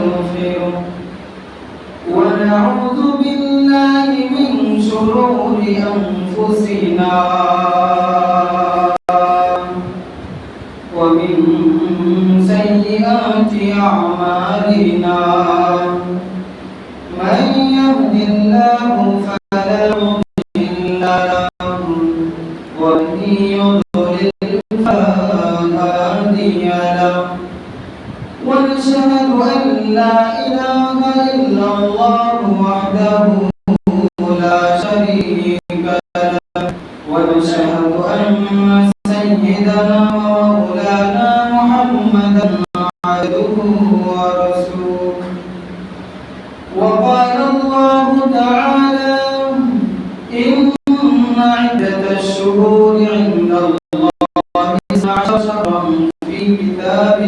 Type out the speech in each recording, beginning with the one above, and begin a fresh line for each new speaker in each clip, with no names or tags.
ونستغفره ونعوذ بالله من شرور أنفسنا ومن سيئات أعمالنا من يهد الله فلا مضل له ومن يضلل فلا هادي له ونشهد أن لا إله إلا الله وحده لا شريك له ونشهد أن سيدنا ومولانا محمدا عبده ورسوله وقال الله تعالى إن عدة الشهور عند الله 12 في كتاب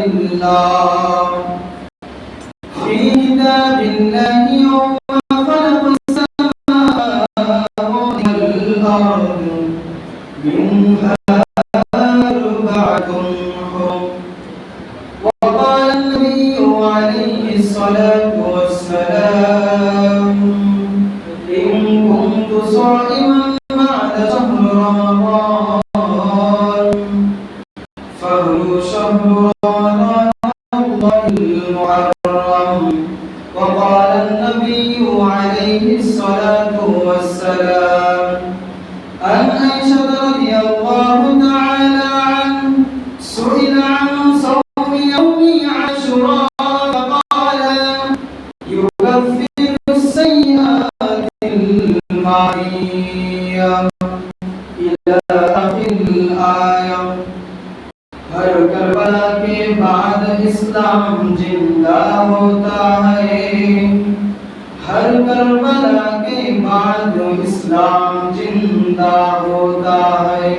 الله يوم خلق السماوات والأرض منها أربعة حرم وقال النبي عليه الصلاة والسلام إن كنت صائما بعد شهر رمضان فهو شهر رمضان الله المحرم وقال النبي عليه الصلاة والسلام عن عائشة رضي الله تعالى عنه سئل عن صوم يوم عاشوراء فقال يكفر السيئات الماضية إلى آخر الآية हर Karbala के बाद इस्लाम जिंदा होता है हर करबला के बाद इस्लाम जिंदा होता है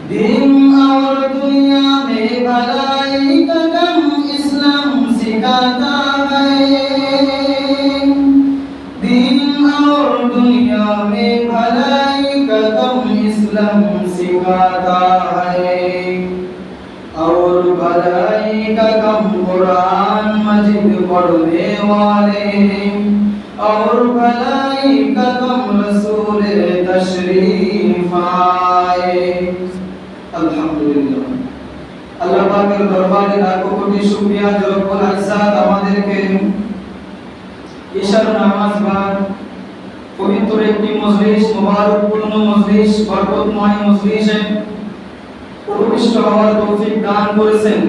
दिन और दुनिया में भलाई का गम इस्लाम सिखाता है दिन और दुनिया में भलाई का गम इस्लाम सिखाता है और भलाई का गम कुरान मजीद पढ़ने वाले और भलाई का गम रसूल तशरीफ आए अल्हम्दुलिल्लाह আল্লাহ পাকের দরবারে লাখো কোটি শুকরিয়া যে রব্বুল ইজ্জত আমাদেরকে ঈশার নামাজ বাদ পবিত্র একটি মজলিস মুবারকপূর্ণ মজলিস বরকতময় মজলিসে উপবিষ্ট হওয়ার তৌফিক দান করেছেন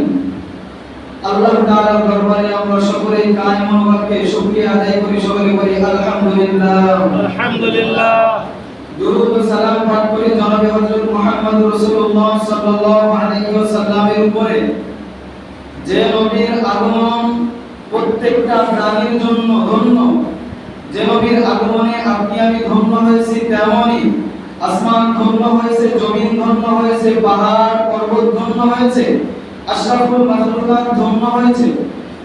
আল্লাহ তাআলার দরবারে আমরা সকলেই কায়েম মনোভাবে শুকরিয়া আদায় করি সকলে বলি আলহামদুলিল্লাহ
আলহামদুলিল্লাহ
দুরূদ ও সালাম পাঠ করি জনাবে হযরত মুহাম্মদ রাসূলুল্লাহ সাল্লাল্লাহু আলাইহি ওয়াসাল্লামের উপরে যে নবীর আগমন প্রত্যেকটা প্রাণীর জন্য ধন্য যে নবীর আগমনে আপনি আমি ধন্য হয়েছি তেমনি আসমান ধন্য হয়েছে জমিন ধন্য হয়েছে পাহাড় পর্বত ধন্য হয়েছে আশরাফুল মাখলুকাত ধন্য হয়েছে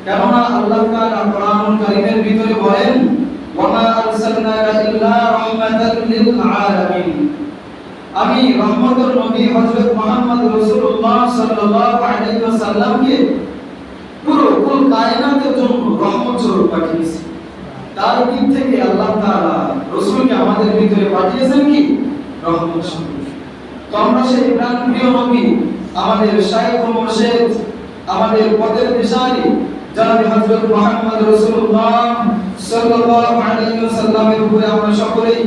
কেননা আল্লাহ তাআলা কোরআনুল কারীমের ভিতরে বলেন ওয়ামা আরসালনাকা ইল্লা রাহমাতাল লিল আলামিন আমি রহমতের নবী হযরত মুহাম্মদ রাসূলুল্লাহ সাল্লাল্লাহু আলাইহি ওয়াসাল্লামকে পুরো কুল কায়নাতের জন্য রহমত স্বরূপ পাঠিয়েছি তার দিক থেকে আল্লাহ তাআলা রাসূলকে আমাদের ভিতরে পাঠিয়েছেন কি রহমত স্বরূপ তো আমরা সেই প্রাণপ্রিয় নবী আমাদের শায়খ ও মুর্শিদ আমাদের পথের দিশারি জনাব হযরত মুহাম্মদ রাসূলুল্লাহ সাল্লাল্লাহু আলাইহি ওয়াসাল্লামের উপরে আমরা সকলেই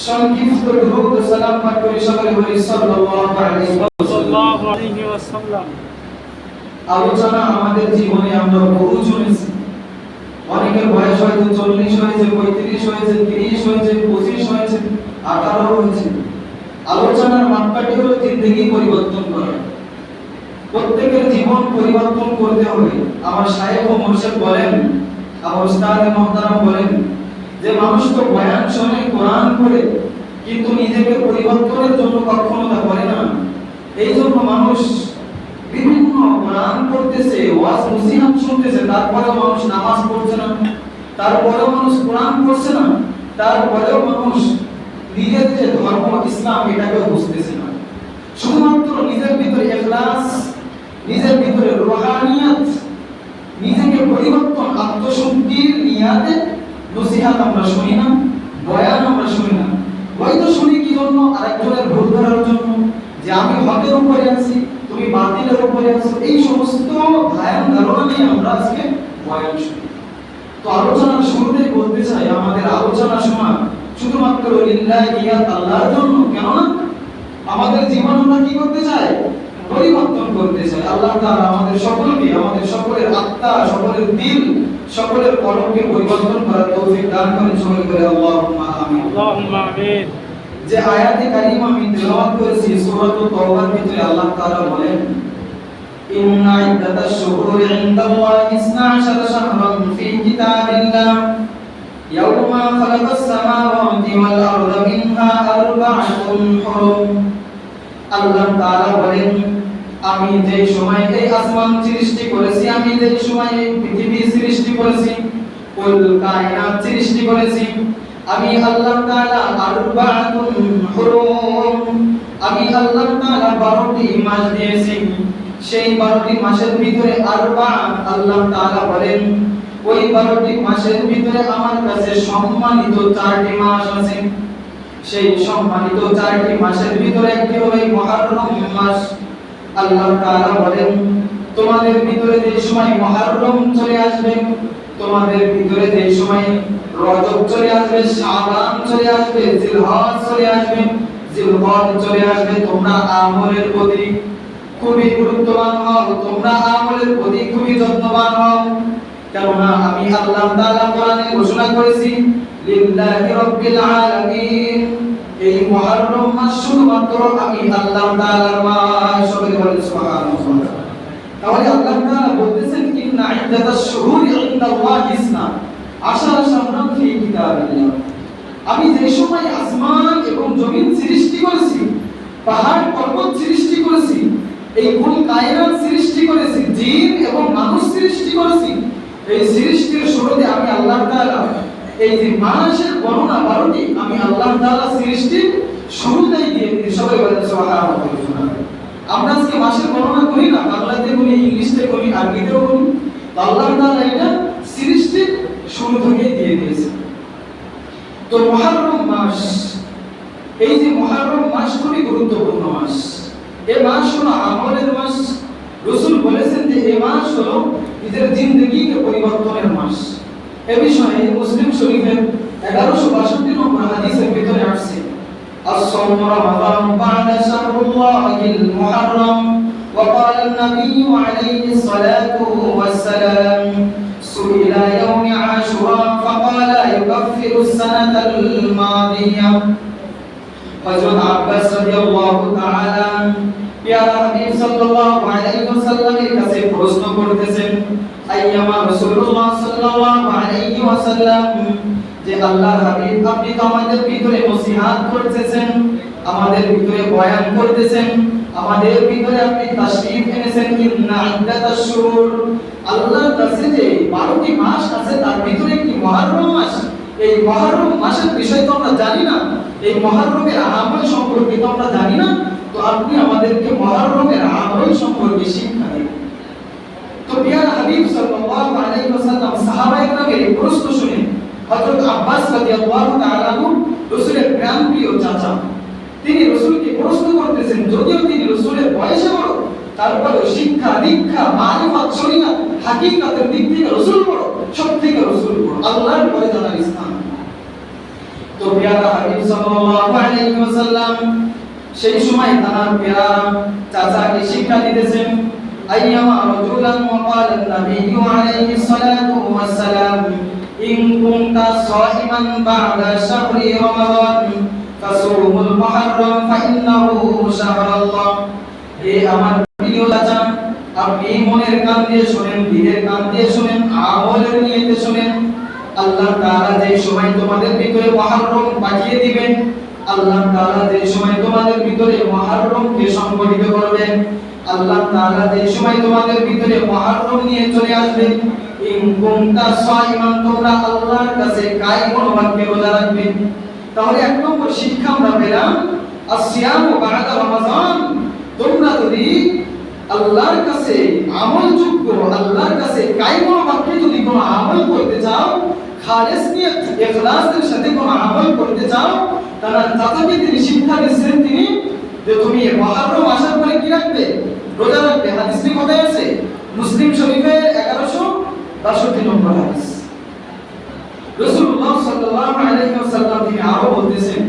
সংক্ষিপ্ত দরুদ ও সালাম পাঠ করি সকলে বলি সাল্লাল্লাহু আলাইহি ওয়াসাল্লাম আলোচনা আমাদের জীবনে আমরা বহু শুনেছি অনেকের বয়স হয়তো 40 হয়েছে 35 হয়েছে 30 হয়েছে 25 হয়েছে 18 হয়েছে আলোচনার মাপকাঠি হলো জিন্দেগি পরিবর্তন করা প্রত্যেকের জীবন পরিবর্তন করতে হবে আমার শায়েখ ও মুর্শিদ বলেন আমার উস্তাদ মুহতারাম বলেন যে মানুষ তো বয়ান শুনে কোরআন পড়ে কিন্তু নিজেকে পরিবর্তনের জন্য কখনো তা করে না এইজন্য মানুষ বিভিন্ন কোরআন পড়তেছে ওয়াজ নসিহত শুনতেছে তারপরেও মানুষ নামাজ পড়ছে না তারপরেও মানুষ কোরআন পড়ছে না তারপরেও মানুষ নিজের যে ধর্ম ইসলাম এটাকে বুঝতেছে না শুধুমাত্র নিজের ভিতরে ইখলাস নিজের ভিতরে রুহানিয়ত নিজেকে পরিবর্তন আত্মশুদ্ধির নিয়াতে নসিহত আমরা শুনি না, বয়ান আমরা শুনি না। হয়তো শুনি কি জন্য? আরেকজনের ভুল ধরার জন্য, যে আমি হকের উপরে আছি, তুমি বাতিলের উপরে আছো। এই সমস্ত ধ্যান ধারণা নিয়ে আমরা আজকে বয়ান শুনি। তো আলোচনার শুরুতেই বলতে চাই, আমাদের আলোচনা শোনা শুধুমাত্র লিল্লাহি আল্লাহর জন্য, কেননা আমাদের জীবন আমরা কি করতে চাই? পরিবর্তন করতে চাই। আল্লাহ তাআলা আমাদের সকলকে, আমাদের সকলের আত্মা, সকলের দিল, সকলের কলবকে পরিবর্তন করার তৌফিক দান করেন। সকলে বলে আল্লাহুম্মা আমিন।
আল্লাহুম্মা আমিন।
যে আয়াতে কারিমা আমি তেলাওয়াত করেছি সূরাতুত তাওবার ভিতরে আল্লাহ তাআলা বলেন, ইন্না ইদ্দাতাশ শুহুরি ইনদাল্লাহি 12 শাহরান ফি কিতাবিল্লাহ ইয়াওমা খালাকাস সামাওয়াতি ওয়াল আরদা মিনহা আরবা'তুন হুরুম। আল্লাহ তাআলা বলেন, আমি যে সময় এই আসমান সৃষ্টি করেছি, আমি যে সময় এই পৃথিবী সৃষ্টি করেছি, কুল কায়নাত সৃষ্টি করেছি, আমি আল্লাহ তাআলা আরবা'তুন হুরুম, আমি আল্লাহ তাআলা 12টি মাস দিয়েছি। সেই 12টি মাসের ভিতরে আরবা, আল্লাহ তাআলা বলেন ওই 12টি মাসের ভিতরে আমার কাছে সম্মানিত 4টি মাস আছে। সেই সম্মানিত 4টি মাসের ভিতরে একটি হলো মুহররম মাস। আল্লাহ তাআলা বলেন, তোমাদের ভিতরে যে সময় মুহররম চলে আসবে, তোমাদের ভিতরে যে সময় রজব চলে আসবে, শাবান চলে আসবে, জিলহজ চলে আসবে, জিলহজ চলে আসবে, তোমরা আমলের প্রতি খুবই গুরুত্ববান হও, তোমরা আমলের প্রতি খুবই যত্নবান হও। কেননা আমি আল্লাহ তাআলা কোরআনে ঘোষণা করেছি, লিল্লাহি রাব্বিল আলামিন, এই মুহররম মাস শুধুমাত্র আমি আল্লাহ তাআলার মাস। সবাই বলেন সুবহানাল্লাহ। তাহলে আল্লাহ তাআলা বলতেছেন, ইন্না ইদ্দাতাশ শুহুরি ইনদাল্লাহি 12 শাহরান ফি কিতাবিল্লাহ, আমি যে সময় আসমান এবং জমিন সৃষ্টি করেছি, পাহাড় পর্বত সৃষ্টি করেছি, এই কুল কায়নাত সৃষ্টি করেছি, জিন এবং মানুষ সৃষ্টি করেছি, এই সৃষ্টির শুরুতে আমি আল্লাহ তাআলা এই যে মাসের গণনা 12টি আমি আল্লাহ তাআলা সৃষ্টির শুরুতেই দিয়ে দিয়েছি। সবাই বলেন সুবহানাল্লাহ। আমরা আজকে মাসের গণনা করি না, বাংলাতে করি, ইংলিশে করি, আরবিতেও করি। আল্লাহ তাআলা এটা সৃষ্টির শুরু থেকে দিয়ে দিয়েছে। তো মুহররম মাস, এই যে মুহররম মাস খুবই গুরুত্বপূর্ণ মাস। এই মাস হলো আমলের মাস। রাসূল বলেছেন যে এই মাস হলো নিজের জিন্দেগিকে পরিবর্তনের মাস। এই বিষয়ে মুসলিম শরীফের 1162 নম্বর হাদিসের ভিতরে আসছে, الصوم رمضان بعد شهر الله المحرم وقال النبي عليه الصلاة والسلام سئل يوم عاشوراء فقال يكفر السنة الماضية। হযরত আব্বাস রাদিয়াল্লাহু তাআলা প্যারা নবী সাল্লাল্লাহু আলাইহি ওয়াসাল্লামের কাছে প্রশ্ন করতেছেন, আইয়ামা রাসূলুল্লাহ সাল্লাল্লাহু আলাইহি ওয়াসাল্লাম, যে আল্লাহর হাবিব আপনি তো আমাদের ভিতরে নসিহত করতেছেন, আমাদের ভিতরে বয়ান করতেছেন, আমাদের ভিতরে আপনি তাশরীফ এনেছেন, ইন্না ইদ্দাতাশ শুহুর, আল্লাহর কাছে যে 12টি মাস আছে তার ভিতরে একটি মুহররম মাস। এই মুহররম মাসের বিষয় তো আমরা জানি না, এই মুহররমের আমল সম্পর্কে তো আমরা জানি না, তো আপনি আমাদেরকে মুহররমের আমল সম্পর্কে শিক্ষা দিন। তো প্রিয় হাবিব সাল্লাল্লাহু আলাইহি ওয়াসাল্লাম সাহাবায়ে কেরামের এই প্রশ্ন শুনে হযরত আব্বাস রাদিয়াল্লাহু তাআলা আনহু রাসূলের প্রাণপ্রিয় চাচা, তিনি রাসূলকে প্রশ্ন করতেছেন, যদিও তিনি রাসূলের বয়সে বড়, তারপরেও শিক্ষা দীক্ষা মারিফাত শরীয়ত হাকিকতের দিক থেকে রাসূল বড়, সবথেকে রাসূল বড়, আল্লাহর পরে জানার স্থান। তো প্রিয় হাবিব সাল্লাল্লাহু আলাইহি ওয়াসাল্লাম সেই সময় তার প্রিয় চাচাকে শিক্ষা দিতেছেন, আইয়ামা রাজুলান ওয়া ক্বালা an-nabiyyu আলাইহি সালাতু ওয়াস সালাম ইন কুনতা সাইমান বা'দা শাহরি রমাদান ফাসুমুল মুহররম ফাইন্নাহু শাহরুল্লাহ। এ আমার প্রিয় চাচা, আপনি মনের কান দিয়ে শুনেন, দিলের কান দিয়ে শুনেন, আমলের নিয়তে শুনেন। আল্লাহ তাআলা যে সময় তোমাদের ভিতরে মুহররম পাঠিয়ে দিবেন, আল্লাহ তাআলা যে সময় তোমাদের ভিতরে মুহররমকে সংগঠিত করবেন, আল্লাহ তাআলা যে সময় তোমাদের ভিতরে মুহররম নিয়ে চলে আসবেন, ইন কুনতা সাইমান, তোমরা আল্লাহর কাছে কায়েমুল বাক্যে রোজা রাখবে। তাহলে এক নম্বর শিক্ষা আমরা পেলাম, আসিয়ামু বা'দা রমাদান, তোমরা যদি আল্লাহর কাছে আমলযোগ্য, আল্লাহর কাছে কায়েমুল বাক্যে যদি কোনো আমল আমল করতে চাও, খালেস নিয়ত ইখলাসের সাথে কোনো আমল করতে চাও, তাহলে তিনি শিক্ষা দিচ্ছেন তিনি যে তুমি মুহররম আসার পরে কি রাখবে? রোজা রাখবে। হাদিসটি কোথায় আছে? মুসলিম শরীফের 1162 নম্বর হাদিস। রাসূলুল্লাহ সাল্লাল্লাহু আলাইহি ওয়াসাল্লাম তিনি আরো বলতেছেন,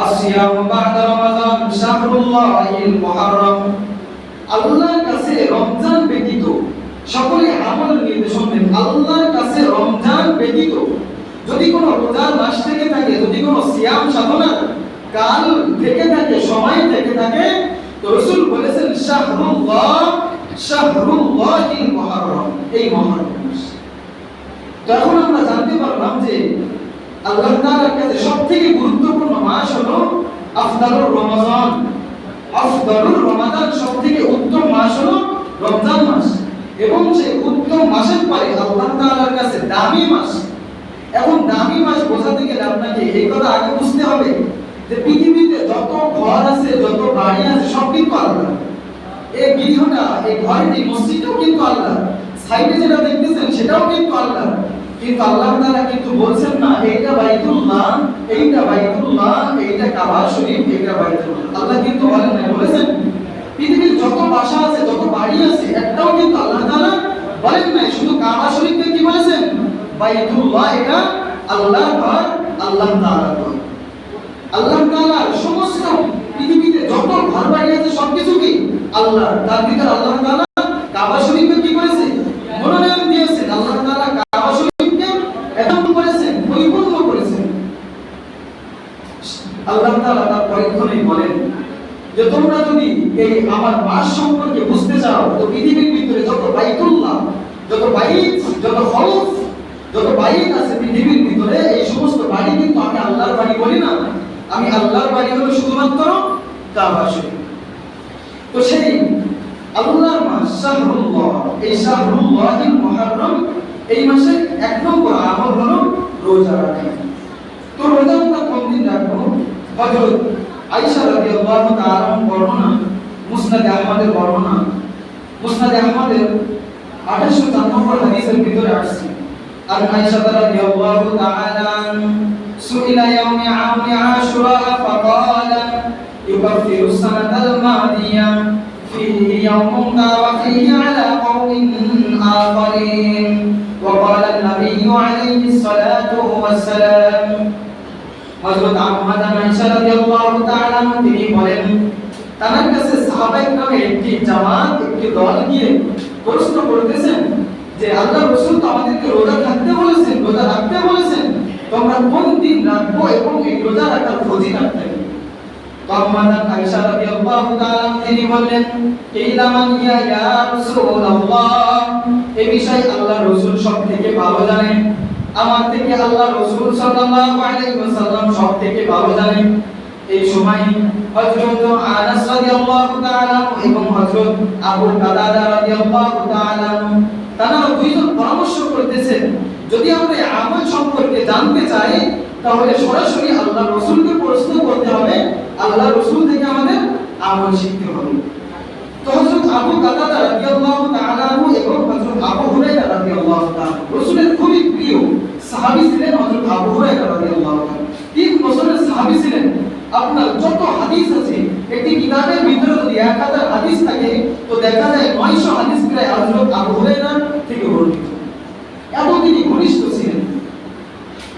আসিয়ামু বা'দা রমাদান শাহরুল্লাহিল মুহররম। আল্লাহর কাছে রমজান ব্যতীত সকলে আমলের নির্দেশন দেন। আল্লাহর কাছে রমজান ব্যতীত যদি কোনো রোজার মাস থেকে থাকে, যদি কোনো সিয়াম সাধনার কাল থেকে থাকে, সময় থেকে থাকে, তো রাসূল বলেছেন শাহরুল্লাহিল মুহররম, এই মুহররম মাস। তখন আমরা জানতে পারলাম যে আল্লাহ তাআলার কাছে সবথেকে গুরুত্বপূর্ণ মাস হলো আফদালুর রমাদান। আফদালুর রমাদান, সবথেকে উত্তম মাস হলো রমজান মাস, এবং সেই উত্তম মাসের পরে আল্লাহ তাআলার কাছে দামি মাস। এখন দামি মাস বোঝাতে গেলে আপনাকে এই কথা আগে বুঝতে হবে যে পৃথিবীতে যত ঘর আছে, যত বাড়ি আছে, সব কিন্তু আল্লাহ। এই গৃহটা, এই ঘরটি, মসজিদটাও কিন্তু আল্লাহ, সাইডে যেটা দেখতেছেন সেটাও কিন্তু আল্লাহ। কিন্তু আল্লাহ তাআলা কিন্তু বলছেন না এইটা বাইতুল্লাহ, এইটা বাইতুল্লাহ, এইটা কাবা শরীফ, এইটা বাইতুল্লাহ। আল্লাহ কিন্তু বলেন না, বলেছেন পৃথিবীর যত বাসা আছে, যত বাড়ি আছে, একটাও কিন্তু আল্লাহ তাআলা বলেন না। শুধু কাবা শরীফকে কি বলেছেন? বাইতুল্লাহ, এটা আল্লাহর ঘর, আল্লাহ তাআলার ঘর। আল্লাহ তাআলার সমস্ত পৃথিবীতে যত ঘর বাড়ি আছে সবকিছু কি আল্লাহ। তার ভিতর আল্লাহ তাআলা কাবা শরীফকে কি করেছে? মনোনয়ন দিয়েছেন। আল্লাহ তাআলা কাবা শরীফকে একদম করেছেন, পরিপূর্ণ করেছেন। আল্লাহ তাআলা তার পরীক্ষণে বলেন যে তোমরা যদি এই আমার মাস সম্পর্কে বুঝতে চাও, তো পৃথিবীর ভিতরে যত বাইতুল্লাহ, যত বাইত, যত হরফ, যত বাইত আছে পৃথিবীর ভিতরে, এই সমস্ত বাড়ি কিন্তু আমি আল্লাহর বাড়ি বলি না। আমি আল্লাহর বাড়ি হলো শুধুমাত্র কাবা শরীফ। তো সেই আল্লাহর মাস শাহরুল্লাহ, এই শাহরুল্লাহিল মুহররম, এই মাসে এক নম্বর আমল হলো রোজা রাখা। তো রোজা আমরা কোন দিন রাখবো? হযরত আয়েশা রাদিয়াল্লাহু তাআলা বর্ণনা, মুসনাদে আহমদের বর্ণনা, মুসনাদে আহমদের 2804 নম্বর হাদিসের ভিতরে আসছে, আর আয়েশা রাদিয়াল্লাহু তাআলা সুইলা ইয়াউমি আশুরা ফাকালা ইউকাফিরু সানাতাল মাদিয়া فيه يوم وفيه على قوم آخرين وقال النبي عليه الصلاة والسلام হযরত আম্মাদান আয়েশা রাদিয়াল্লাহু তাআলা তিনি বলেন, তার কাছে সাহাবায়ে কেরামের একটি জামাত, একটি দল গিয়ে প্রশ্ন করতেছেন যে আল্লাহ রাসূল তো আমাদেরকে রোজা থাকতে বলেছেন, রোজা রাখতে বলেছেন, তোমরা কোন দিন রাখবো এবং এই রোজা রাখার ফজিলত কি? আম্মাদান আয়েশা রাদিয়াল্লাহু তাআলা তিনি বললেন, ইলামান ইয়া রাসূলুল্লাহ, এই বিষয়ে আল্লাহ রাসূল সবথেকে ভালো জানেন, আমার থেকে আল্লাহ রাসূল সাল্লাল্লাহু আলাইহি ওয়াসাল্লাম সবথেকে ভালো জানেন। এই সময় হযরত আনাস রাদিয়াল্লাহু তাআলা এবং হযরত আবু কাতাদা রাদিয়াল্লাহু তাআলা তারা দুইজন পরামর্শ করতেছেন, যদি আমরা এই আমল সম্পর্কে জানতে চাই তাহলে সরাসরি আল্লাহ রাসূলকে প্রশ্ন করতে হবে, আল্লাহ রাসূল থেকে আমাদের আমল শিখতে হবে। তো হযরত আবু কাতাদা রাদিয়াল্লাহু তাআলা এবং হযরত আবু হুরায়রা রাদিয়াল্লাহু তাআলা রাসূলের খুবই প্রিয় সাহাবী ছিলেন। হযরত আবু হুরায়রা রাদিয়াল্লাহু তাআলা 3 বছরের সাহাবী ছিলেন। আপনার যত হাদিস আছে, একটি কিতাবের ভিতরে যদি 1000 হাদিস থাকে তো দেখা যায় 900 হাদিস প্রায় হযরত আবু হুরায়রা থেকে বর্ণিত। এত তিনি ঘনিষ্ঠ ছিলেন।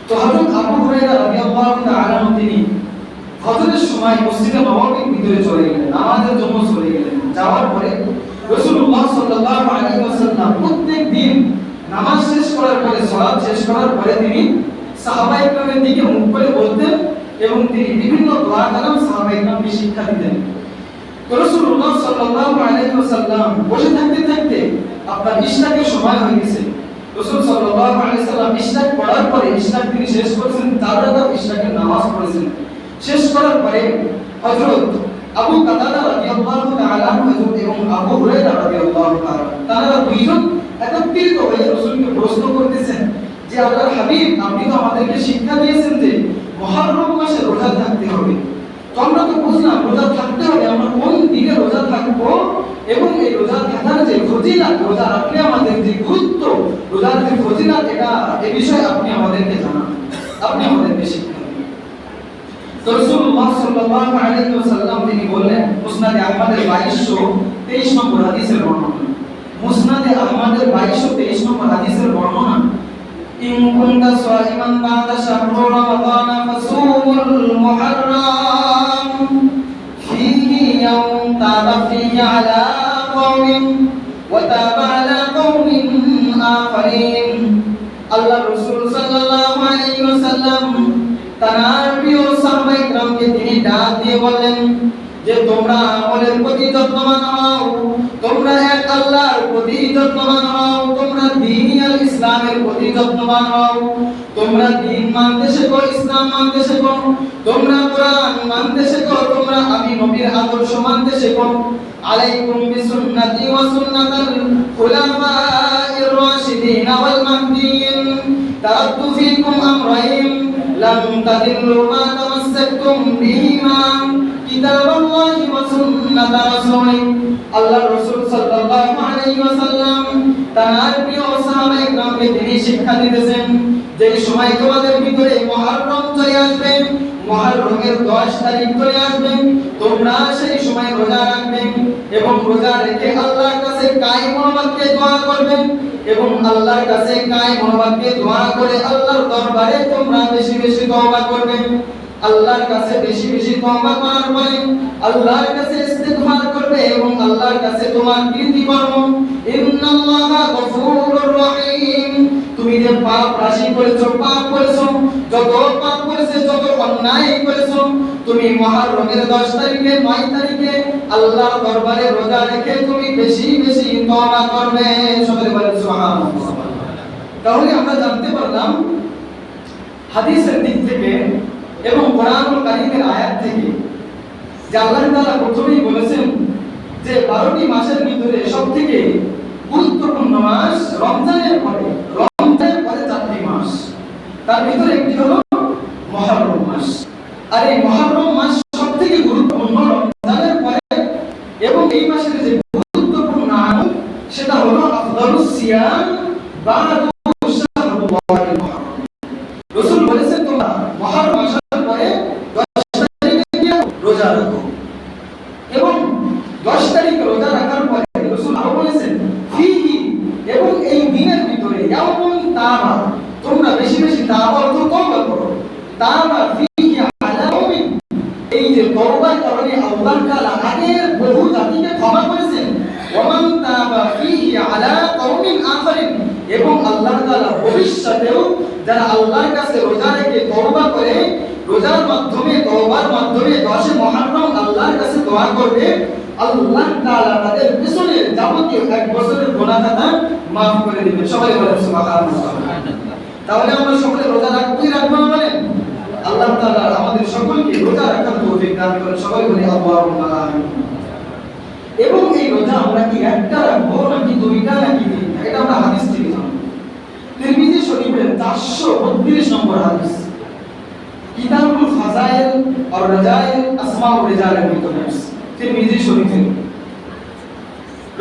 তো হযরত আবু হুরায়রা রাদিয়াল্লাহু তাআলা তিনি ফজরের সময় মসজিদে নববীর ভিতরে চলে গেলেন, নামাজের জন্য চলে গেলেন। যাওয়ার পরে রাসূলুল্লাহ সাল্লাল্লাহু আলাইহি ওয়াসাল্লাম প্রত্যেক দিন নামাজ শেষ করার পরে, সালাত শেষ করার পরে তিনি সাহাবায়ে কেরামের দিকে মুখ করে বলতেন এবং তিনি বিভিন্ন দোয়া কালাম সাহাবায়ে কেরামকে শিক্ষা দিতেন। তো রাসূলুল্লাহ সাল্লাল্লাহু আলাইহি ওয়াসাল্লাম বসে থাকতে থাকতে আপনার ইশরাকের সময় হয়ে গেছে। রাসূল সাল্লাল্লাহু আলাইহি ওয়াসাল্লাম ইশরাক পড়ার পরে, ইশরাক তিনি শেষ করেছেন, 4 রাকাত ইশরাকের নামাজ পড়েছেন। শেষ করার পরে হযরত আবু কাতাদা রাদিয়াল্লাহু তাআলা এবং আবু হুরায়রা রাদিয়াল্লাহু তাআলা তারা দুইজন একত্রিত হয়ে রাসূলকে প্রশ্ন করতেছেন যে আল্লাহর হাবিব, আপনি তো আমাদেরকে শিক্ষা দিয়েছেন যে মুহররম মাসে রোজা থাকতে হবে। তো আমরা তো বুঝলাম রোজা থাকতে হবে, আমরা কোন দিনে রোজা থাকবো এবং এই রোজা থাকার যে ফজিলত, রোজা রাখলে আমাদের যে গুরুত্ব, রোজার যে ফজিলত এটা এই বিষয়ে আপনি আমাদেরকে জানান, আপনি আমাদেরকে শিক্ষা দিন। তো রাসূলুল্লাহ সাল্লাল্লাহু আলাইহি ওয়াসাল্লাম তিনি বললেন, মুসনাদে আহমদের 2223 নম্বর হাদিসের বর্ণনা, মুসনাদে আহমদের 2223 নম্বর হাদিসের বর্ণনা, ইন কুনতা সাইমান বা'দা শাহরু রমাদান ফাসুমুল মুহাররাম ফীহি ইয়াউম তাবা ফীহি আলা কওমিন ওয়া তাবা আলা কওমিন আখারিন। আল্লাহ রাসূল সাল্লাল্লাহু আলাইহি ওয়াসাল্লাম তার প্রিয় সাহাবায়ে কিরামকে তিনি ডাক দিয়ে বললেন যে তোমরা আমলের প্রতি যত্নবান হও, তোমরা এক আল্লাহর প্রতি যত্নবান হও, তোমরা দ্বীন আল ইসলামের প্রতি যত্নবান হও, তোমরা দ্বীন মানতে শেখো, ইসলাম মানতে শেখো, তোমরা কোরআন মানতে শেখো, তোমরা আমি নবীর আদর্শ মানতে শেখো। আলাইকুম বিসুন্নতি ওয়া সুন্নাতাল খুলাফাইর রাশিদিন ওয়াল মাহদিয়িন তারাকতু ফীকুম আমরাইন লাম তাদিল্লু মা তামাসসাকতুম বিহিমা কিতাবাল্লাহি ওয়া সুন্নাতা রাসূলিহি। আল্লাহ রাসূল সাল্লাল্লাহু আলাইহি ওয়াসাল্লাম তার প্রিয় সাহাবায়ে কিরামকে তিনি শিক্ষা দিতেছেন যে সময় তোমাদের ভিতরে মুহররম চলে আসবে, মুহররমের 10 তারিখ চলে আসবে, তোমরা সেই সময় রোজা রাখবে এবং রোজা রেখে আল্লাহর কাছে কায়েম মনোবাক্যে দোয়া করবে এবং আল্লাহর কাছে কায়েম মনোবাক্যে দোয়া করে আল্লাহর দরবারে তোমরা বেশি বেশি তওবা করবে। আল্লাহর কাছে বেশি বেশি তওবা করার পরে আল্লাহর কাছে ইস্তিগফার করবে এবং আল্লাহর কাছে তোমার কৃতকর্ম, ইন্নাল্লাহা গফুরুর রহিম, তুমি যে পাপ রাশি করেছো, পাপ করেছো, যত পাপ করেছো, যত অন্যায় করেছো, তুমি মুহররমের 10 তারিখে 9 তারিখে আল্লাহর দরবারে রোজা রেখে তুমি বেশি বেশি তওবা করবে। সবাই বলেন সুবহানাল্লাহ। তাহলে আমরা জানতে পারলাম হাদিসের দিক থেকে এবং কোরআনুল কারীমের আয়াত থেকে যে আল্লাহ তাআলা প্রথমেই বলেছেন যে 12টি মাসের ভিতরে সবথেকে গুরুত্বপূর্ণ মাস রমজানের পরে, রমজানের পরে 4টি মাস, তার ভিতরে একটি হলো মুহররম মাস। আর এই মুহররম মাস সবথেকে গুরুত্বপূর্ণ রমজানের পরে এবং এই মাসের যে গুরুত্বপূর্ণ আমল সেটা হলো আফদালুস সিয়াম বা'দা শাহরুল্লাহিল মুহররম। রাসূল বলেছেন তোমরা মুহররম মাসের পরে 10 তারিখে রোজা রাখো এবং 10 তারিখে রোজা রাখার পরে রাসূল আরো বলেছেন ফীহি, এবং এই দিনের ভিতরে ইয়াউমুন তাবা, তোমরা বেশি বেশি তাওবা অর্থ তওবা করো, তাবা ফীহি আলা কওমিন, এই যে তওবার কারণে আল্লাহ তাআলা আগের বহু জাতিকে ক্ষমা করেছেন, ওয়া মান তাবা ফীহি আলা কওমিন আখারিন, এবং আল্লাহ তাআলা ভবিষ্যতেও যারা আল্লাহর কাছে রোজা রেখে তওবা করে, রোজার মাধ্যমে তওবার মাধ্যমে 10 মুহররম আল্লাহর কাছে দোয়া করবে, আল্লাহ তাআলা তাদের পিছনের যাবতীয় 1 বছরের গুনাহ খাতা maaf করে দিবেন। সবাই বলেন সুবহানাল্লাহ। তাহলে আমরা সকলে রোজা রাখবো না বলেন? আল্লাহ তাআলা আমাদের সকলকে রোজা রাখার তৌফিক দান করেন। সবাই বলি আল্লাহুম্মা আমিন। এবং এই রোজা আমরা কি একটা রাখবো নাকি দুইটা নাকি তিনটা, এটা আমরা হাদিস থেকে জানবো। তিরমিজি শরীফের 432 নম্বর হাদিস, কিতাবুল ফাযাইল আর রাজাইল আসমা ও রিজালের ভিতরে তিরমিজি শরীফে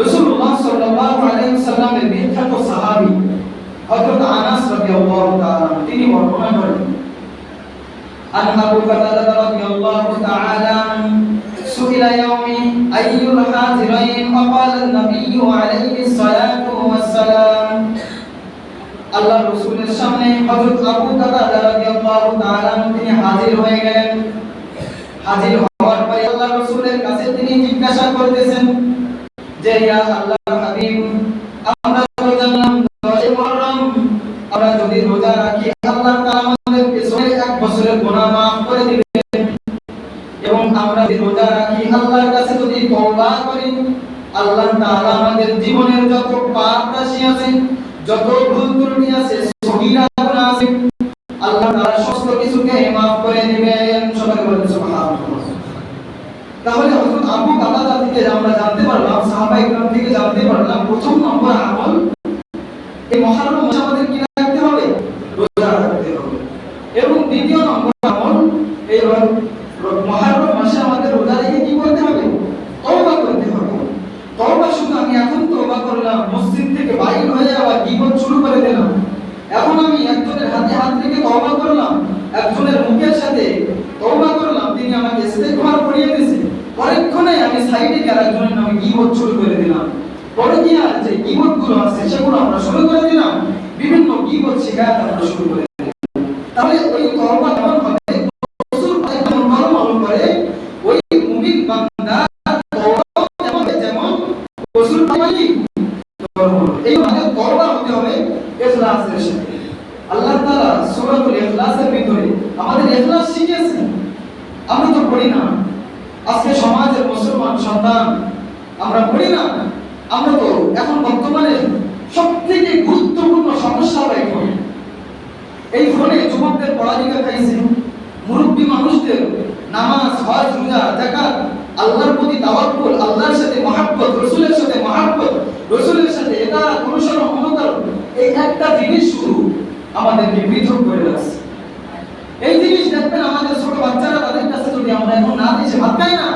রাসূলুল্লাহ সাল্লাল্লাহু আলাইহি ওয়াসাল্লামের বিখ্যাত সাহাবী হযরত আনাস রাদিয়াল্লাহু তাআলা তিনি বর্ণনা করেন, আন আবু কাতাদা রাদিয়াল্লাহু তাআলা সুইলা ইয়াউমি আইয়ুল হাজিরাইন ফাকালা an-নাবিয়্যু আলাইহি সালাতু ওয়াস সালাম। আল্লাহ রাসূলের সামনে হযরত আবু কাতাদা রাদিয়াল্লাহু তাআলা তিনি হাজির হয়ে গেলেন। হাজির হওয়ার পরে আল্লাহ রাসূলের কাছে তিনি জিজ্ঞাসা করতেছেন যে ইয়া আল্লাহর হাবিব, আমরা তো জানলাম 10 মুহররম আমরা যদি রোজা রাখি আল্লাহ তাআলা আমাদের পিছনের 1 বছরের গুনাহ maaf করে দিবেন, এবং আমরা যদি রোজা রাখি আল্লাহর কাছে যদি তওবা করি আল্লাহ তাআলা আমাদের জীবনের যত পাপ রাশি আছে, যত ভুল ত্রুটি আছে, সগীরা গুনাহ আছে, আল্লাহ তাআলা সমস্ত কিছুকে maaf করে দিবেন। সবাই বলেন সুবহানাল্লাহ। তাহলে হযরত আবু কাতাদা থেকে আমরা জানতে পারলাম, সাহাবায়ে কিরাম থেকে জানতে পারলাম, প্রথম নম্বর আমল এই মুহররম মাসে আমাদের কি রাখতে হবে? রোজা রাখতে হবে। এবং দ্বিতীয় নম্বর আমল এই মুহররম মাসে আমাদের রোজা রেখে কি করতে হবে? তওবা করতে হবে। তওবা শুধু আমি এখন তওবা করলাম, মসজিদ থেকে বাইরে হয়ে যাওয়া গীবত শুরু করে দিলাম, এখন আমি একজনের হাতে হাত রেখে তওবা করলাম, একজনের মুখের সাথে তওবা করলাম, তিনি আমাকে ইস্তেগফার করিয়ে দিয়েছেন, পরক্ষণে আমি সাইডে গিয়ে একজনের নামে গীবত শুরু করে দিলাম, পরে গিয়ে যে গীবত গুলো আছে সেগুলো আমরা শুরু করে দিলাম, বিভিন্ন গীবত শিকায়ত আমরা শুরু করে দিলাম। তাহলে ওই তওবা কেমন হবে? রাসূল যেমন আমল করে ওই মুমিন বান্দা তওবা যেমন রাসূল বলেন এই মানে তওবা হতে হবে ইখলাসের সাথে। আল্লাহ তাআলা সূরাতুল ইখলাসের ভিতরে আমাদের ইখলাস শিখিয়েছেন। আমরা তো পড়ি না, আজকে সমাজের মুসলমান সন্তান আমরা পড়ি না। আমরা তো এখন বর্তমানে সবথেকে গুরুত্বপূর্ণ সমস্যা হয় ফোন। এই ফোনে যুবকদের পড়ালেখা খাইছে, মুরব্বী মানুষদের নামাজ, হজ, রোজা, যাকাত, আল্লাহর প্রতি তাওয়াক্কুল, আল্লাহর সাথে মহব্বত, রাসূলের সাথে মহব্বত, রাসূলের সাথে ইতাআত, অনুসরণ, অনুকরণ, এই একটা জিনিস শুধু আমাদেরকে পৃথক করে রাখছে। এই জিনিস দেখবেন আমাদের ছোট বাচ্চারা, তাদের কাছে যদি আমরা এখন না দিই, সে ভাত খায় না,